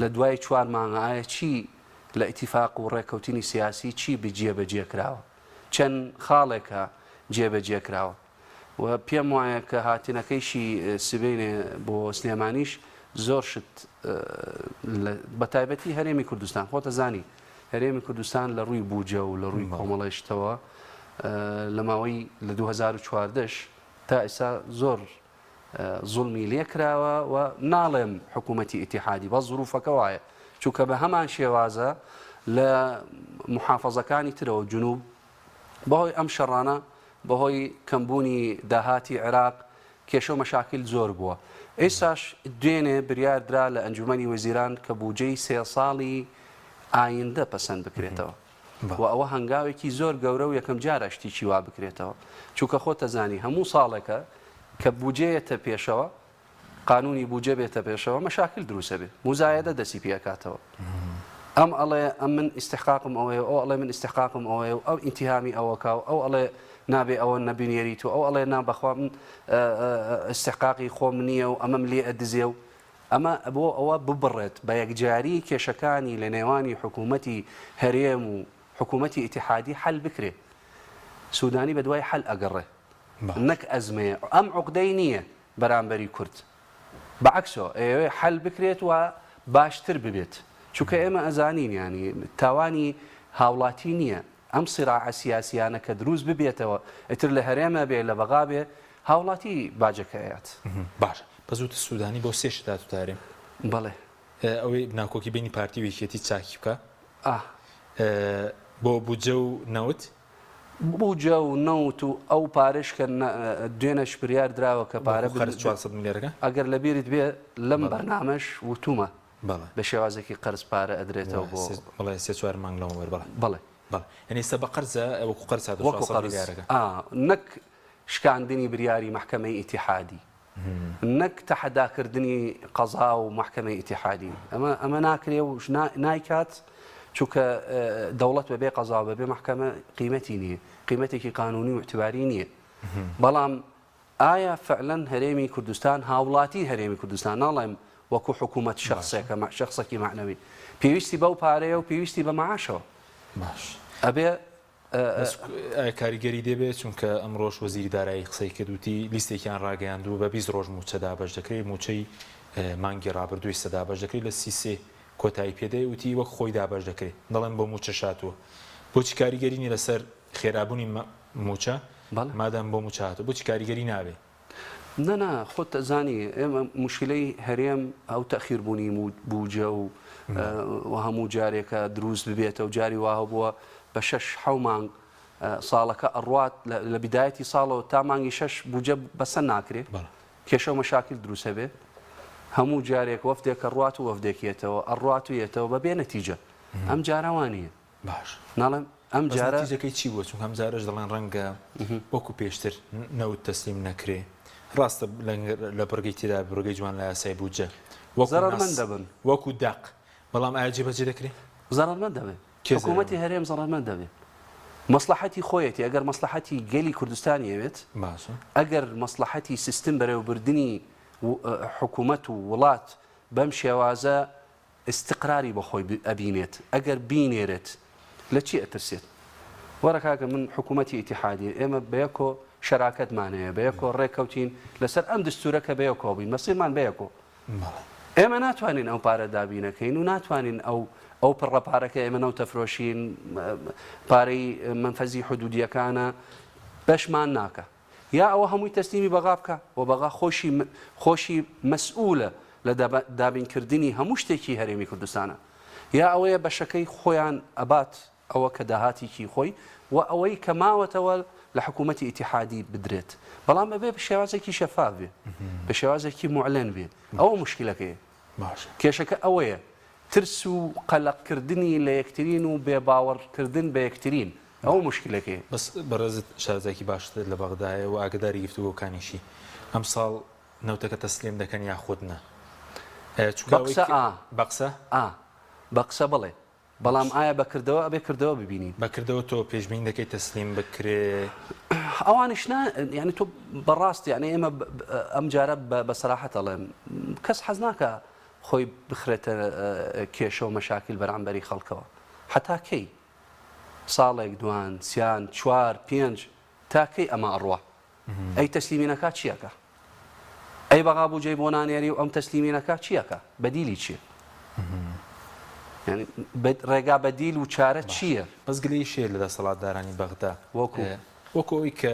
لە دوای 4 مانگە ئایا چی لە ئیتیفاق و ڕێکەوتنی سیاسی چی بجێبەجێ کراوە چەند خاڵێکە جێبەجێ کراوە و پێم وایە کە هاتنەکەیشی سبینێ بۆ سلێمانیش زۆر شت بە تایبەتی هەرێمی کوردستان خۆتە زانی هەرێمی کوردستان لە ڕووی بوجە و لە ڕووی کۆمەڵێشتەوە لە ماوەی لە 2014 تا ئێستا زۆر زوڵمی لێکراوە و ناڵێم حکوومەتی ئیتیحادی بە زروفەکە وایە چونکە بە هەمان شێوازە لە محافەزەکانی ترەوە جنوب بەهۆی ئەم شەڕانە بەهۆی کەمبوونی داهاتی عێراق کێشە و مەشاکل زۆر بووە ئێستاش دوێنێ بریاردرا لە ئەنجومەنی وەزیران کە بودجەی 3 ساڵی ئایندە پەسەند بکرێتەوە و ئەوە هەنگاوێکی زۆر گەورە و یەکەم جارە شتێکی وا بکرێتەوە چونکە خۆتە زانی هەموو ساڵێکە کە بودجەیەتە پێشەوە قانونی بودجە بێتە پێشەوە مەشاکل دروسە بێ موزایەدە دەسی پێکاتەوە ئەم ئەڵێ ئەم من ئیستحقاقم ئەوەیە ئەو ئەڵێ من ئیستحقاقم ئەوەیە و ئەو ئینتیهامی ئەوەکاو ئەو ئەڵێ نابێ ئەوە نەبینێریت و ئەو ئەڵێ نابەخوا من ئیستحقاقی خۆم نییە و ئەمەم لێ ئەدزێ و ئەمە بۆ ئەوە ببڕێت بە یەکجاری کێشەکانی لە نێوانی حکوومەتی هەرێم و حکوومەتی ئیتیحادی حل بکرێ سوودانی بە دوای حل ئەگەڕێ نەک ئەزمەیە ئەم عوقدەی نییە بەرامبەری کورد بەعکسەوە ئێوێ حل بکرێت و باشتر ببێت چونکە ئێمە ئەزانین ینی تاوانی هاوڵاتی نییە ئەم سیراعە سیاسیانە کە دروست ببێتەوە ئیتر لە هەرێمە بێ لە بەغا بێ هاوڵاتی باجەکەیات باش بەزووتە سوودانی بۆ 3 شتا توتارێ بەڵێ ئەوەی بناکۆکی بینی پارتی وێکێتی چاکی بکە بۆ بودجە و نەوت بوجە و نەوت و ئەو پارش کە دوێنەش بریار دراوە کە پارە 400 میلیارەکە ئەگەر لە بیرت بێ لەم بەرنامەش وتومە بە شێوازێکی قەرز پارە ئەدرێتەوە بۆ بەڵێ 3-4 مانگ لەوە وەربڵێ بەڵێ یعنی سە بە قەرزە وەکو قەرز میلیارەکە نەک شکاندنی بریاری محکەمەی ئیتیحادی نەک تەحەداکردنی قەزا و محکەمەی ئیتیحادی ئەمە ناکرێ و نایکات چونکە دەوڵەت بەبێ قەزا بەبێ محکەمە قیمەتی نییە قیمەتێکی قانونی و اعتباری نییە بەڵام ئایا فعلەن هەرێمی کوردستان هاوڵاتی هەرێمی کوردستان ناڵێم وەکو حکوومەت شخصێکی معنەوی پێویستی بەو پارەیە و پێویستی بە معاشەوە باش ئەبێ کاریگەری دەبێت چونکە ئەمڕۆژ وەزیری دارایی قسەی کردوتی لیستێکیان ڕاگەیاندوو بە 20 ڕۆژ موچەدا بەش دەکرێت موچەی مانگی ڕابردووی سەدا بەش دەکرێت لە 33 کۆتایی پێدەی وتی وەک خۆی دابش دەکرێت دەڵێن بۆ موچە شاتووە بۆچی کاریگەرینی لەسەر خێرابوونی موچە مادەم بۆ موچاتە بۆچی کاریگەری نابێ نەنا خۆت زانی ئێمە مشکلەی هەرێم ئەو تەخیربوونی بوجە و هەموو جارێکە دروست ببێتە و جاری واه بووە بە 6 مانگ ساڵەکە ئەڕات لە بیدایەتی ساڵەوە تا مانگی 6 بوجە بەسە ناکرێت کێشە و مەشاکل دروسە بێ هەموو جارێک وەفدێکە ڕات و وەفدێکێتەوە ئەڕات و یێتەوە بەبێ نەتیجە ئەم جارەوانیە باش ناڵێم ئەم جارەکەی چی بووە چون هەم جارش دەڵێن ڕەنگە وەکو پێشتر نەوت تەسلیم نەکرێ ڕاستە لە بڕگەی تێدا بڕگەی جوان لە یاسای بوجە زەرەرمەند دەبن وەکو داق بەڵام ئایا جێبەجێ دەکرێت زەرەرمەند دەبێت حکوومەتی هەرێم زەرەرمەند دەبێت مەسلحەتی خۆیەتی ئەگەر مەسلحەتی گەلی کوردستانی ئەوێت ئەگەر مەسلحەتی سیستم بەرەوبردننی حکوومەت و وڵات بەم شێوازە استقراری بەخۆی ئەبینێت ئەگەر بینێرێت لە چی ئەترسێت وەرە کاکە من حکوومەتی ئیتیحادی ئێمە بەیەکۆ شەراکەتمانەیە بەیەکۆ ڕێکەوتین لەسەر ئەم دستورەکە بەیەکۆ بین مەسیرمان بەیەکۆ ئێمە ناتوانین ئەو پارە دابینەکەین و ناتوانین ئەو پڕەپارەکە ئێمە نەوتە فرۆشین پارەی منفەزی حدودیەکانە بەشمان ناکە یا ئەوە هەمووی تەسلیمی بەغا بکە و بەغا خۆشی مەسئولە لە دابینکردنی هەموو شتێکی هەرێمی کوردستانە یا ئەوەیە بەشەکەی خۆیان ئەبات ئەوە کە داهاتێکی خۆی و ئەوەی کە ماوەتەوە لە حکوومەتی ئیتیحادی بدرێت بەڵام بەبێ بە شێوازێکی شەفاف بێ بە شێوازێکی معلن بێ ئەوە مشکلەکەیە کێشەکە ئەوەیە ترس و قەلەقکردنی لە یەکترین و بێباوەڕکردن بە یەکترین ئەو مشکلەکەیە بەس بەڕێزت شارزایکی باشتر لە بەغدایە و ئاگداری گفتوگۆکانیشی ئەم ساڵ نەوتەکە تەسلیم دەکەن یاخودنە بەقسە بڵێ بەڵام ئایا بەکردەوە ئەبێ کردەوە ببینین بەکردەوە تۆ پێشبین دەکەی تەسلیم بکرێ ئەوانشنا ینی تۆ بەڕاست یعنی ئێمە ئەم جارە بەسەراحەت ئەڵێم کەس حەز ناکە خۆی بخرێتە کێشە و مەشاکل بەرامبەری خەڵکەوە حتا کەی ساڵێک دوان سیان چوار پێنج تاکەی ئەمە ئەڕوا ئەی تەسلیمینەکە چیەکە ئەی بەغا بوو جێی بۆ نانێری و ئەم تەسلیمینەکە چیەکە بەدیلی چییە ڕێگا بەدیل و چارە چییە بەس گلەی شێر لە دەسەڵاتدارانی بەغدا وەکۆی کە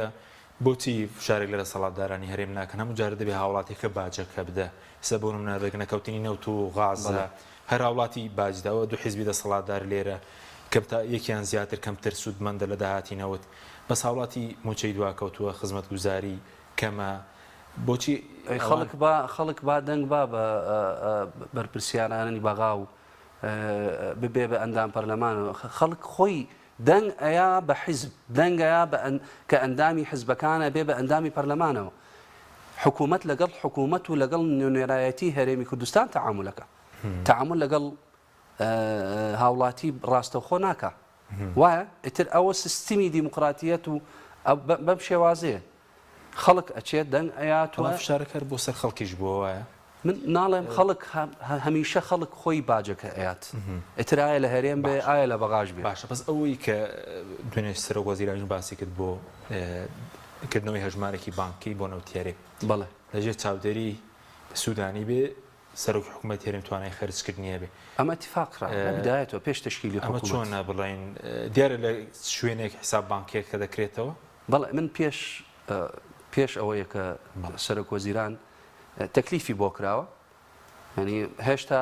بۆچی فشارێک لە دەسەڵاتدارانی هەرێم ناکەن هەموو جارە دەبێ هاوڵاتێکە باجەکە بدە سە بۆ نمونە ڕێگەنەکەوتنی نەوت و غازە هەر هاوڵاتی باجداوە دوو حیزبی دەسەڵاتدار لێرە کە یەکیان زیاتر کەمتر سوودمەندە لە داهاتینەوت بەس هاوڵاتی موچەی دواکەوتووە خزمەتگوزاری کەمە بۆچی خەڵک با دەنگ با بە بەرپرسیارانی بەغا و ببێ بە ئەندام پەرلەمانەوە خەڵک خۆی دەنگ ئەیا بە حیزب دەنگەیە کە ئەندامی حیزبەکانە بێ بە ئەندامی پەرلەمانەوە حکوومەت لەگەڵ حکوومەت و لەگەڵ نوێنێرایەتی هەرێمی کوردستان تەعاملەکە تەعامل لەگەڵ هاوڵاتی ڕاستەوخۆ ناکە وایە ئیتر ئەوە سیستمی دیموکراتیەت و بەم شێوازەیە خەڵک ئەچێت دەنگ ئەیاتوە فشارەکە بۆ سەر خەڵکیش بووە وایە من ناڵێم خەڵک هەمیشە خەڵک خۆی باجەکە ئەیات ئیتر ئایا لە هەرێم بێ ئایا لە بەغاش بێ باشە بەس ئەوەی کە دوێنێ سەرۆک وەزیرانی باسی کرد بۆ کردنەوەی هەژمارێکی بانکی بۆ نەوتیارێ بەڵێ لەژێر چاودێری سوودانی بێ سەرۆک حکوومەت هێرم توانای خەرجکردنیە بێ ئەمە اتفاقڕ بدایەتەوە پێش تشکیلی ئەمە چۆنە بڵین دیارە لە شوێنێک حساب بانکێک کە دەکرێتەوە بەڵێ من پێش ئەوەیە کە سەرۆک وەزیران تەکلیفی بۆ کراوە ینی هێشتا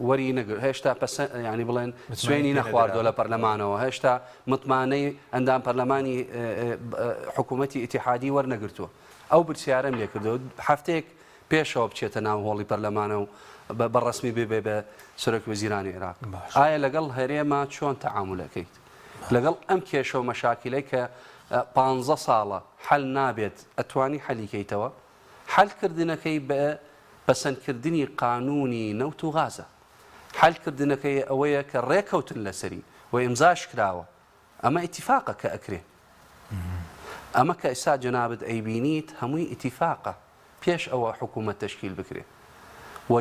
وەری نەگر هێشتا ینی بڵێن سوێنی نەخواردۆ لە پەرلەمانەوە هێشتا متمانەی ئەندام پەرلەمانی حکوومەتی ئیتیحادی وەرنەگرتووە ئەو برسیارەم لێ کردەوە هەفتەیەک پێشەوە بچێتە ناو هۆڵی پەرلەمانە و بەڕسمی بێ بە سەرۆک وەزیرانی عێراق ئایا لەگەڵ هەرێمە چۆن تەعاملەکەیت لەگەڵ ئەم کێشە و مەشاکلەی کە 15 ساڵە حەل نابێت ئەتوانی حەلیکەیتەوە حەلکردنەکەی بە بەسەندکردنی قانونی نەوت و غازە حەلکردنەکەی ئەوەیە کە ڕێکەوتن لەسەری و ئیمزاش کراوە ئەمە ئیتیفاقە کە ئەکرێ ئەمە کە ئێستا جەنابەت ئەیبینیت هەمووی ئیتیفاقە پێش ئەوە حکوومەت تەشکیل بکرێ و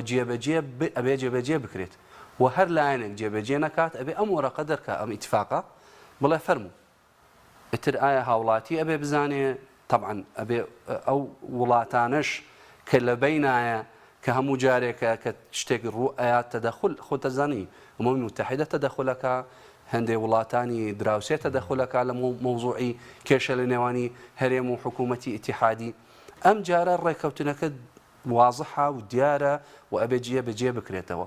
ئەبێ جێبەجێ بکرێت و هەر لایەنێک جێبەجێ نەکات ئەبێ ئەم وەرەقە دەرکە ئەم ئیتیفاقە بڵێ فەرموو ئتر ئایا هاوڵاتی ئەبێ بزانێ طبعا ئەبێ ئەو وڵاتانش کە لە بینایە کە هەموو جارێکە کە شتێک ڕوو ئاات تەدەخل خۆتەزانی ئەمەوی متحیدە تەدەخلەکە هەندێک وڵاتانی دراوسێت تەدەخلەکە لە مۆزوعی کێشە لە نێوانی هەرێم و حکوومەتی ئیتیحادی ئەم جارە ڕێکەوتنەکە وازەحا و دیارە و ئەبێ جێبەجێ بکرێتەوە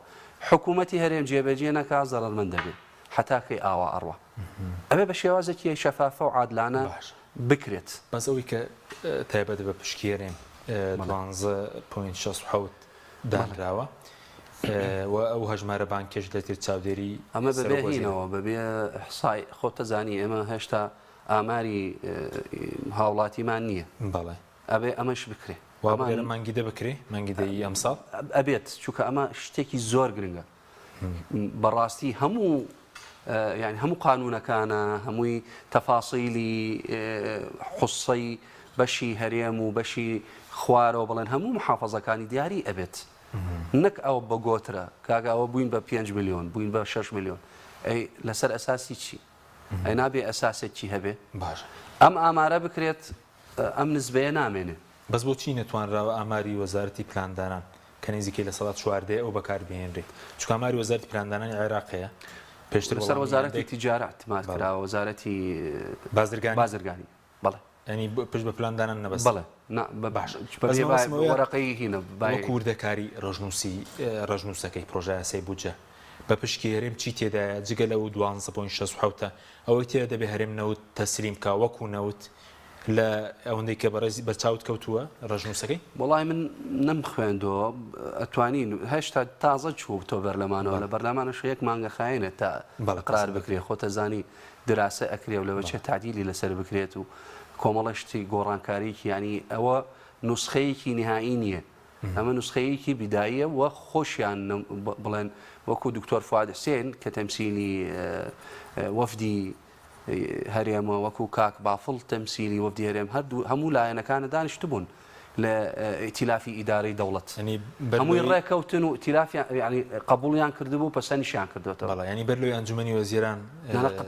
حکوومەتی هەرێم جێبەجێ نەکا زەڕەرمەند دەبێت حتاکەی ئاوا ئەڕوا ئەبێ بە شێوازێکی شەفافە و عادلانە بکرێت بەس ئەوەی کە تایبەت بە پشکێرێن 12.67 دانراوە و ئەو هەژمارە بانکێش دەتر چاودێری ئەمە بەبێهینەوە بەبێ حسای خۆتەزانی ئێمە هێشتا ئاماری هاوڵاتیمان نییە بەڵێ ئەبێ ئەمەش بکرێ مانگی دە بکرێ مانگی دەی ئەمساڵ ئەبێت چونکە ئەمە شتێکی زۆر گرنگە بەڕاستی هەموو يعني هەموو قانونەکانە هەمووی تەفاسیلی حوسەی بەشی هەرێم و بەشی خوارەوە بڵێن هەموو محافەزەکانی دیاری ئەبێت نەک ئەو بە گۆترە کاگەوە بووین بە 5 میلیۆن بووین بە 6 میلیۆن ئەی لەسەر ئەساسی چی ئەی نابێ ئەساسێکی هەبێ باش ئەم ئامارە بکرێت ئەم نسبەیە نامێنێ بەس بۆچی نەتوانراوە ئاماری وەزارەتی پلاندانان کە کە نزیکەی لە سەڵات چواردەیە ئەو بەکاربهێنرێت چونکە ئاماری وەزارەتی پلاندانانی عێراقەیە پێشتر سەر وەزارەتی تیجارەت ماکراوە وەزارەتی بازرگانی بەڵێ ینی پشت بە پلاندانان نەبەست بەڵێ باش وەرەقەی هینە کوردەکاری ڕژنووسەکەی پرۆژە یاسای بودجە بە پشکی هەرێم چی تێدایە جگە لەو 12.6 ئەوەی تێدا دەبێ هەرێم نەوت تەسلیم کا وەکو نەوت لە ئەوەندەی کە بەڕێزی بەرچاوت کەوتووە ڕژنووسەکەی وڵای من نەم خوێندەوە ئەتوانین هێشتا تازە چوو تۆ بەرلەمانەوە لە بەرلەمانەش یەک مانگە خاینە تا قرار بکرێت خۆتە زانی دراسە ئەکرێ و لەوە چێ تعدیلی لەسەر بکرێت و کۆمەڵەشتی گۆڕانکاریکی ینی ئەوە نوسخەیەکی نهایی نییە ئەمە نوسخەیەکی بیداییە وە خۆشیان بڵێن وەکو دکتۆر فواد حسێن کە تەمسیلی وەفدی هەرێمە وەکو کاک بافڵ تەمسیلی وەفدی هەرێم هەموو لایەنەکانە دانیشتبوون لە ئیتیلافی ئیدارەی دەوڵەت هەمووی ڕێکەوتن و ئیتیلافی ینی قبوڵیان کردبوو پەسەندیشیان کردوێتەوە ینی بەرلۆی ئەنجومەنی وەزیران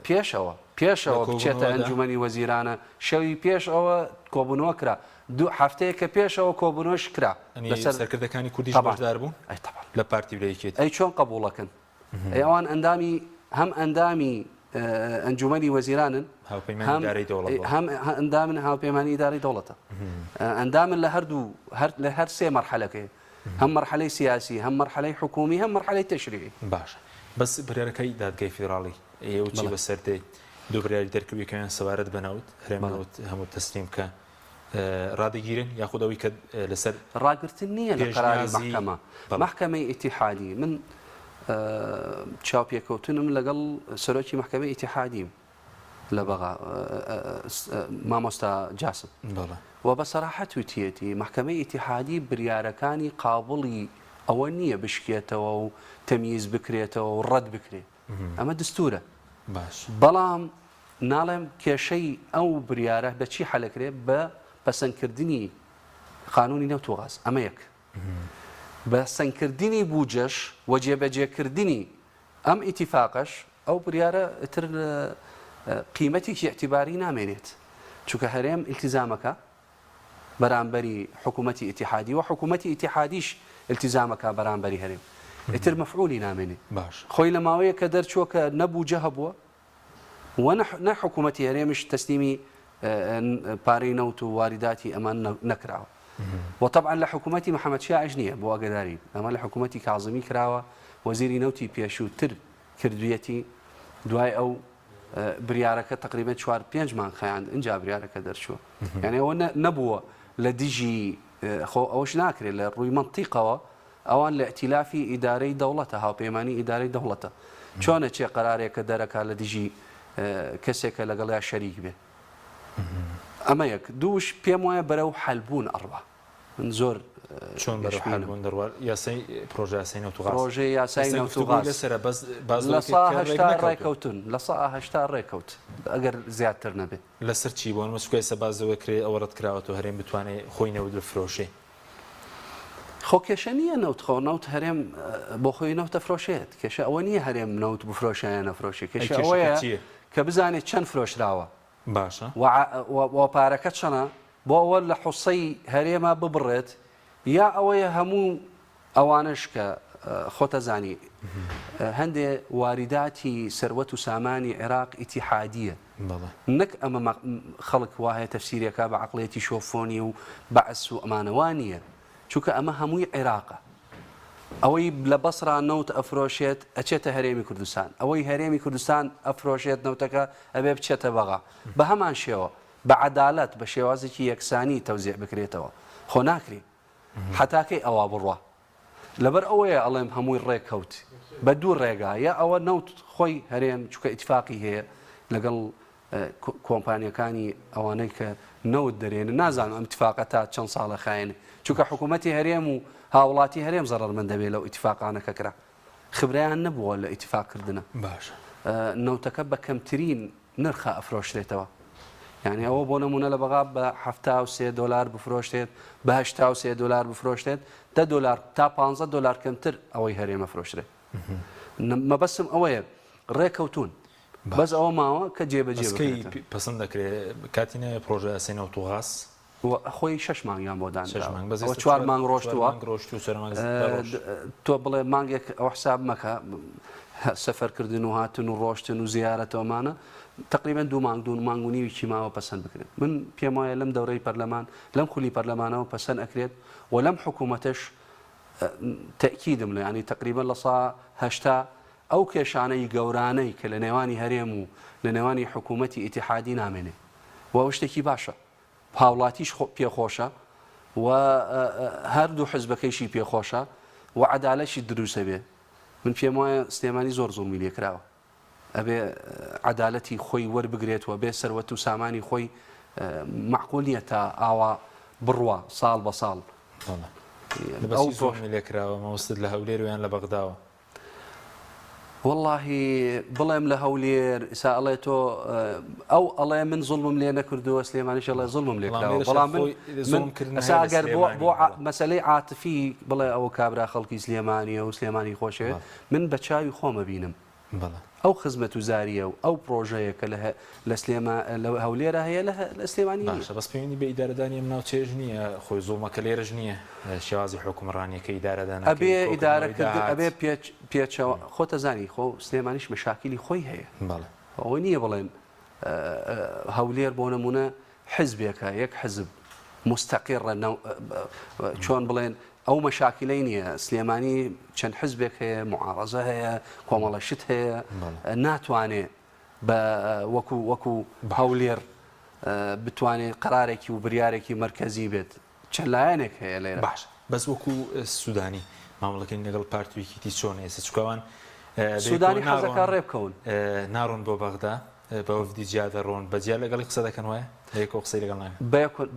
پێشەوە بچێتە ئەنجومەنی وەزیرانە شەوی پێش ئەوە کۆبوونەوە کرا دوو هەفتەیە کە پێشەوە کۆبوونەوەش کرا لەسەر سەرکردەکانی کوردیش بەشدار بوون لە پارتی برایەکێت ئەی چۆن قبوڵەکەن ئەوان ئەندامی هەم ئەندامی ئەنجومەنی وەزیرانن هەم ئەندامن هاوپەیمانی ئیدارەی دەوڵەتە ئەندامن لە هەردوو لە هەر سێ مەرحەلەکەی هەم مەرحەلەی سیاسی هەم مەرحەلەی حکومی هەم مەرحەلەی تەشریعی باشە بەس بڕیارەکەی دادگای فێدراڵی ئێوە چی بەسەردەی دوو بڕیاری دەرکردویەکەیان سەبارەت بەناوت هەرێمەوت هەموو تەسلیم کە ڕادەگیرن یاخود ئەوەی کە لەسەر ڕاگرتن نییە لە قەراری مەحکەمە محکەمەی ئیتیحادی من چاوپێکەوتنم لەگەڵ سەرۆکی محکەمەی ئیتیحادیم لە بەغا مامۆستا جاسم و بە سەراحەت وتیەتی محکەمەی ئیتیحادی بریارەکانی قابڵی ئەوە نییە بشکێتەوە و تەمیز بکرێتەوە و ڕەت بکرێت ئەمە دستورە بەڵام ناڵێم کێشەی ئەو بریارە بە چی حەلەکرێت بە پەسەندکردنی قانونی نەوت و غاز ئەمە یەک بە سەنکردنی بوجەش و جێبەجێکردنی ئەم ئیتیفاقەش ئەو بریارە تر قیمەتێکی اعتیباری نامێنێت چونکە هەرێم ئیلتیزامەکە بەرامبەری حکوومەتی ئیتیحادی و حکوومەتی ئیتیحادیش ئیلتیزامەکە بەرامبەری هەرێم ئیتر مەفعولی نامێنێت خۆی لە ماوەیە کە دەرچووە کە نەبووجە هەبووە و نە حکوومەتی هەرێمش تەسلیمی پارەی نەوت و وارداتی ئەمان نەکراوە وطبعا لە حکوومەتی محەممەد شیاعش نییە بۆ ئەگەداری ئەمە لە حکوومەتی کاظمی کراوە وەزیری نەوتی پێشووتر کردویەتی دوای ئەو بریارەکە تقریبا 4-5 مانگ خەیاند اینجا بریارەکە دەرچووە یعنی ئەوە نەبووە لە دژی خۆ ئەوش ناکرێت لە ڕووی منتیقەوە ئەوان لە ئەتیلافی ئیدارەی دەوڵەتە هاوپەیمانی ئیدارەی دەوڵەتە چۆنە چێ قەرارێکە دەرەکە لە دژی کەسێکە لەگەڵیا شەریک بێ ئەمە یەک دووش پێم وایە بەرەو حەلبوون ئەڕوا من زۆر چۆن بەرەو حەلبوون دەڕوات یاسای پرۆژە یاسای نەوت و غاز پرۆژەی یاسای نەوت و غاز لەسەرە بەس لە سا 80 ڕێکەوتن لە سا 80 ڕێکەوت ئەگەر زیاتر نەبێت لەسەر چی بۆ مەسکوی سە بازەوە کرێ ئەوە ڕەت کراوەتەوە هەرێم بتوانێت خۆی نەوت بفرۆشێ خۆ کێشە نییە نەوت خۆ نەوت هەرێم بۆ خۆی نەوتە فرۆشێت کێشە ئەوە نییە هەرێم نەوت بفرۆشیان نەفرۆشی کێشە ئەوەیە کە بزانێت چەند فرۆشراوە باشە و پارەکە چەنە بۆ ئەوە لە حوسەی هەرێمە ببڕێت یا ئەوەیە هەموو ئەوانش کە خۆتەزانی هەندێ وارداتی سەروەت و سامانی عێراق ئیتیحادیە نەک ئەمە خەڵک وایە تەفسیرەکە بە عەقڵێتی شۆفۆنی و بەعس و ئەمانەوانیە چونکە ئەمە هەمووی عێراقە ئەوەی لە بەسرا نەوت ئەفرۆشێت ئەچێتە هەرێمی کوردستان ئەوەی هەرێمی کوردستان ئەفرۆشێت نەوتەکە ئەبێ بچێتە بەغا بە هەمان شێوە بە عەدالەت بە شێوازێکی یەکسانی تەوزیع بکرێتەوە خۆ ناکرێت حتاکەی ئەوە بڕوە لەبەر ئەوەیە ئەڵێم هەمووی ڕێککەوت بە دوو ڕێگا یا ئەوە نەوت خۆی هەرێم چونکە ئیتفاقی هەیە لەگەڵ کۆمپانیەکانی ئەوانەی کە نەوت دەرێنن نازانم ئەم اتفاقە تا چەند ساڵە خاینە چونکە حکوومەتی هەرێم و هاوڵاتی هەرێم زەڕەرمەند دەبێت لەو ئیتفاقانەکە کرا خبرەیان نەبووە لە ئیتفاقکردنە باشە نەوتەکە بە کەمترین نرخە ئەفرۆشرێتەوە یعنی ئەوە بۆ نمونە لە بەغا بە $73 بفرۆشتێت بە $83 بفرۆشتێت $10 تا $15 کەمتر ئەوەی هەرێمە فرۆشرێت مەبەسم ئەوەیە ڕێکەوتون بەس ئەوە ماوە کە جێبەجێ پسند دەکرێت کاتینە پرۆژە یاسای نەوت و غاز خۆی 6 مانگیان بۆ شش مانگ بەس دانراوە ئێستا 4 مانگ ڕۆشتووە مانگ ڕۆشت و چوار مانگ ڕۆشت. تۆ بڵێ مانگێک ئەو حساب مەکە سەفەرکردن و هاتن و ڕۆشتن و زیارەتەوەمانە تقریبا 2 مانگ 2 مانگ و نیوی چیماوە پەسەند بکرێت. من پێم وایە لەم دەورەی پەرلەمان لەم خولی پەرلەمانەوە پەسەند ئەکرێت و لەم حکوومەتش تأکیدم لە ینی تقریبا لە سا هەشتا ئەو کێشانەی گەورانەی کە لە نێوانی هەرێم و لە نێوانی حکوومەتی ئیتیحادی نامێنێ و شتێکی باشە هاوڵاتیش پێخۆشە و هەردوو حزبەکەیشی پێخۆشە و عەدالەتیشی دروستە بێ. من پێم وایە سلێمانی زۆر زوڵمی لێکراوە ئەبێ عەدالەتی خۆی وەربگرێتەوە بێ سەروەت و سامانی خۆی معقول نییە تا ئاوا بڕوە ساڵ بە ساڵ. ئەو زۆرمی لێکراوە مەوەستت لە هەولێر ویان لە بەغداوە. واللهی بڵێم لە هەولێر ئسا ئەڵێ تۆ ئەو ئەڵێ من زوڵمم لێ نەکردووە سلێمانیش ئەڵێ زوڵمم لێکراوە بەڵام ئەگەر بۆ مەسەلەی عاتفی بڵێ ئەوە کابرا خەڵکی سلێمانیە و سلێمانی خۆشێ من بە چاوی خۆمە بینم ئەو خزمەت و زاریە و ئەو پرۆژەیە کە لە هەولێرە هەیە لە سلێمانی باشە بەس پەیوەندی بە ئیدارەدانی ناو چێژ نییە خۆی زوڵمەکە لێرەش نییە شێوازی حکومڕانیەکە ئیدارەدان ئەبێ ئیدارەکرد ئەبێ پێچەوە خۆتە زانی خۆ سلێمانیش مەشاکلی خۆی هەیە ئەوە نییە بڵێن هەولێر بۆ نمونە حزبێکە یەک حزب مستەقیڕە چۆن بڵێن ئەو مەشاکلەی نییە سلێمانی چەند حزبێک هەیە معارەزە هەیە کۆمەڵەشت هەیە ناتوانێت بە وەکو هەولێر بتوانێت قرارێکی و بریارێکی مرکزی بێت چەند لایەنێک هەیە لێرە باش بەس وەکو سوودانی مامەڵەکەی لەگەڵ پارتویەکیتی چۆن ئێستا چکەوان سوودانی حەزەکە ڕێبکەون ناڕۆن بۆ بەغدا بە وەفدی جیادە ڕۆن بەجیا لەگەڵی قسە دەکەن وایە هەیەکۆ قسەی لەگەڵ ناکەن بەیەکوت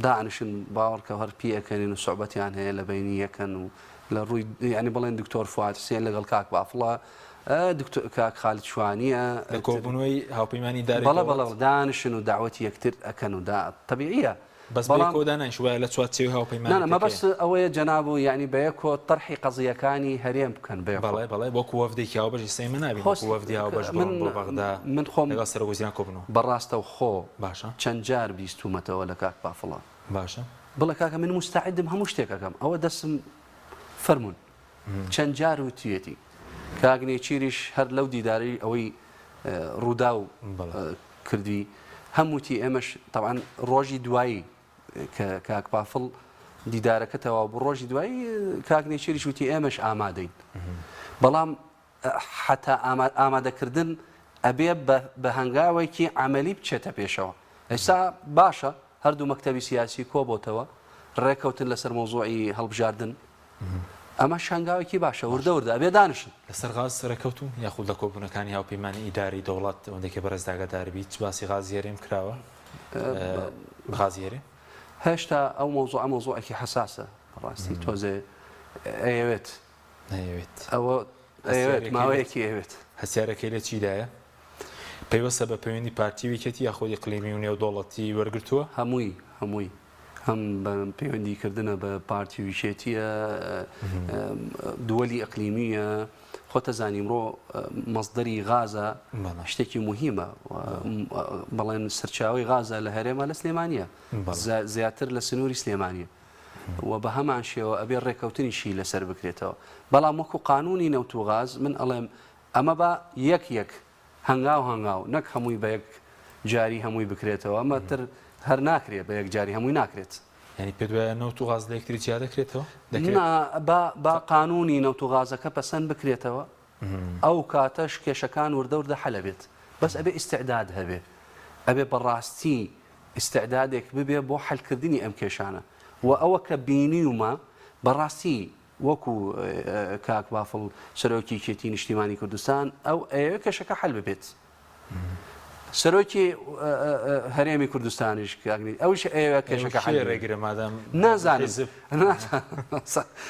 دانیشن باوەڕکە هەر پیەکەنین و سوعبەتیان هەیە لە بینی یەکەن و لە ڕووی ینی بڵێن دکتۆر فواد حوسێن لەگەڵ کاک بافڵە کاک خالد شوانیە لە کۆبوونەوەی هاوپەیمانی داری بەڵێ دانیشن و داوەتی یەکتر ئەکەن و طبیعیە بەس بەڵامدانش وایە لە چوارچێوی هاوپەیمانی مەبەست ئەوەیە جەناب و یعنی بەیەکۆ طرحی قەزیەکانی هەرێم بکەن بەڵێ وەکو وەفدێکی هاوبەشی سەی نابی وەفدی هاوبەش بۆ بەغدا من خۆم لەگەڵ سەرۆکوزیان کۆبنەوە بەڕاستە و خۆ باشە چەند جار بیستومەتەوە لە کاک بافڵە باشە بڵێ کاکە من مستعدم هەموو شتێکەکەم ئەوە دەستم فەرمونون چەند جار و توێتی کاگنێ چیریش هەر لەو دیداری ئەوەی ڕوودا و کردی هەمووتی ئێمەش تەوان ڕۆژی دوایی کە کاک بافڵ دیدارەکەتەوە بۆ ڕۆژی دوایی کاکنێ چێریش وتی ئێمەش ئامادەین بەڵام حتا ئامادەکردن ئەبێ بە هەنگاوێکی عملی بچێتە پێشەوە ئێستا باشە هەردوو مەکتەبی سیاسی کۆبۆتەوە ڕێکەوتن لەسەر مۆزوعی هەڵبژاردن ئەمە شنگاوێکی باشە وردە ئەبێ دانیشن لەسەر غاز سەرکەوتون یاخود لە کۆبوونەکانی هاوپەیمانی ئیداری دەوڵات ئەوەندێکی بەڕێزداگەداربی چ باسی غازیێریم کراوە غازیێری هێشتا ئەو مۆزوعێکی حساسە ڕاستی تۆزێ ئەوێت ئەوە ماوەیەکی ئەوێت هەسیارەکەی لە چیدایە پەیوەستە بە پەیوەندی پارتیویکەتی یاخۆی قلیمی و نێودوڵەتی وەرگرتووە هەمووی هەم پەیوەندیکردنە بە پارتیویچێتیە دووەلی ئەقلیمیە خۆتە زانیمڕۆ مەزدەری غازە شتێکی مهمە بەڵێن سەرچاوی غازە لە هەرێمە لە سلێمانیە زیاتر لە سنووری سلێمانیە و بە هەمان شێوە ئەبێ ڕێکەوتنیشی لەسەر بکرێتەوە بەڵام وەکو قانونی نەوت و غاز من ئەڵێم ئەمە بە یەک هەنگاو نەک هەمووی بە یەک جاری هەمووی بکرێتەوە ئەمە تر هەر ناکرێت بە یەک جاری هەمووی ناکرێت ینی پێ دوایە نەوت و غاز لە یەکتری جیا دەکرێتەوە با قانونی نەوت و غازەکە پەسەند بکرێتەوە ئەو کاتەش کێشەکان وردە حەلە بێت بەس ئەبێ ئیستعداد هەبێ ئەبێ بەڕاستی ئیستعدادێک ببێ بۆ حەلکردنی ئەم کێشانە و ئەوە کە بینیومە بەڕاستی وەکو کاک بافڵ سەرۆکی کێتی نیشتیمانی کوردستان ئەو ئەوە کێشەکە حەل ببێت سەرۆکی هەرێمی کوردستانیش ئەوش ئێوە کێشەکە ڕێگرە مادام نازانم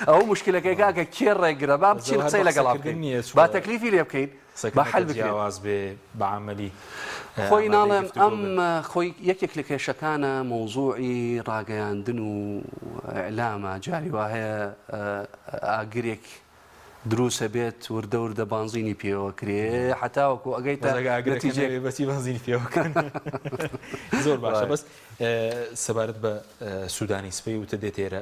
ئەو مشکلەکەی کاکە کێ ڕێگرە با بچین قسەی لەگەڵ با تەکلیفی لێ بکەین با حەل بکەواز بێ بەعملی خۆی ناڵێم ئەم خۆی یەکێک لە کێشەکانە مۆزوعی ڕاگەیاندن و ئەعلامە جاری وا هەیە ئاگرێک دروسە بێت وردە وردە بانزینی پێوە کرێ حتاوەکو ئەگەیتە بەسی بەنزینی پێوەکەن زۆر باشە بەس سەبارەت بە سوودانی سپەی وتە دێت ئێرە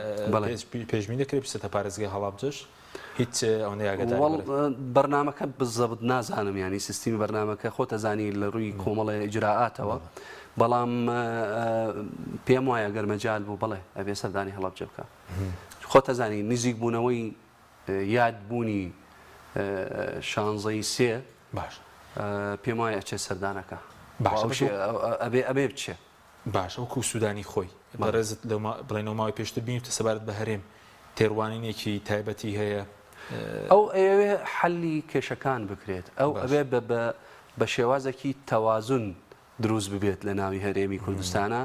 پێشبینی دەکرێت پسەتە پارێزگای هەڵابجەش هیچ ئەوەندە یاگەدار بەرنامەکە بزەبت نازانم ینی سیستمی بەرنامەکە خۆتەزانی لە ڕووی کۆمەڵی ئیجراعاتەوە بەڵام پێم وایە گەرمەجال بوو بڵێ ئەبێ سەردانی هەڵابجە بکە خۆتەزانی نزیک بوونەوەی یادبوونی شانزەی سێ باش پێم وایە ئەچێ سەردانەکە ئەبێ بچێ باش ئەو سوودانی خۆی بەڕێزت بڵێنەوە ماوەی پێشتر بینیتە سەبارەت بە هەرێم تێڕوانینێکی تایبەتی هەیە ئەو ئەوێ حەلی کێشەکان بکرێت ئەو ئەبێ بە شێوازێکی تەوازن دروست ببێت لە ناوی هەرێمی کوردستانە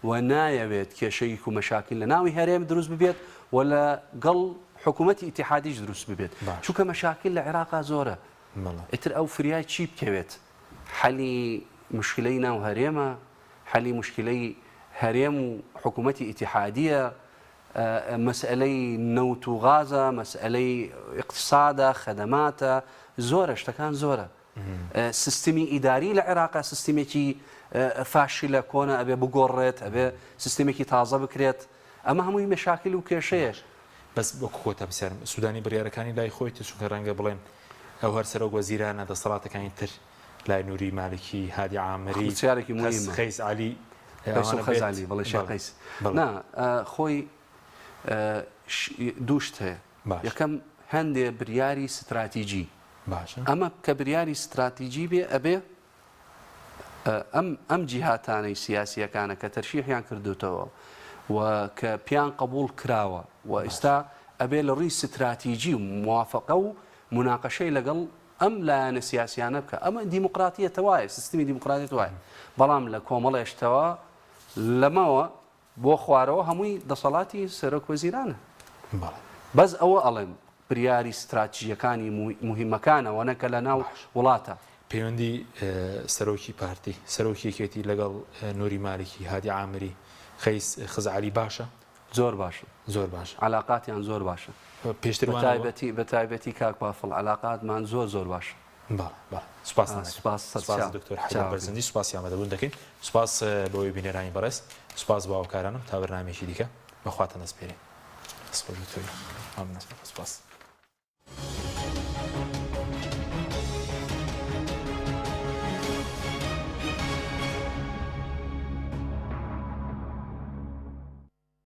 و نایەوێت کێشەیەک و مەشاکل لە ناوی هەرێم دروست ببێت و لە گەڵ حکوومەتی ئیتیحادیش دروست ببێت چونکە مەشاکل لە عێراقا زۆرە ئیتر ئەو فریای چی بکەوێت حەلی مشکلەی ناو هەرێمە حەلی مشکلەی هەرێم و حکوومەتی ئیتیحادیە مەسئلەی نەوت و غازە مەسئلەی اقتصادە خەدەماتە زۆرە شتەکان زۆرە سیستمی ئیداری لە عێراقا سیستمێکی فاشلە کۆنە ئەبێ بگۆڕێت ئەبێ سیستمێکی تازە بکرێت ئەمە هەمووی مەشاکل و کێشەیە بەس بۆ خۆتە بسیارم سوودانی بڕیارەکانی لای خۆیت چونکە ڕەنگە بڵێن ئەو هەر سەرۆک وەزیرانە دەسەڵاتەکانی تر لای نووری مالکی هادی عامری خەیس عەلی خەزالی بڵێ شێخ نا خۆی دووشت هەیە یەکەم هەندێ بریاری استراتیجی ئەمە کە بریاری استراتیجی بێ ئەبێ ئەم جیهاتانەی سیاسیەکانە کە تەرشیحیان کردوتەوە و کە پیان قبول کراوە و ئێستا ئەبێ لە ڕووی استراتیجی و موافقە و مناقەشەی لەگەڵ ئەم لایەنە سیاسیانە بکە ئەمە دیموکراتیەتە وایە سیستمی دیموکراتیەت وایە بەڵام لە کۆمەڵێشتەوە لەمەوە بۆ خوارەوە هەمووی دەسەڵاتی سەرۆک وەزیرانە بەس ئەوە ئەڵێم بریاری استراتیژیەکانی مهمەکانەوە نەکە لە ناو وڵاتە پەیوەندی سەرۆکی پارتی سەرۆکیەکێتی لەگەڵ نووری مالکی هادی عامری خەیس خزعلی باشە زۆر باشە زۆر باش علاقاتیان زۆر باشە پێشتر بە تایبەتی کاک بافڵ علاقاتمان زۆر باشە سپاس دکتۆر حەیدەر بەرزەندی سوپاسی ئامادەبوون دەکەین سوپاس بۆی بینێرانی بەڕێز سوپاس بە هاوکارانم تا بەرنامێکی دیکە بەخواتە نەسپێرێ سپاس.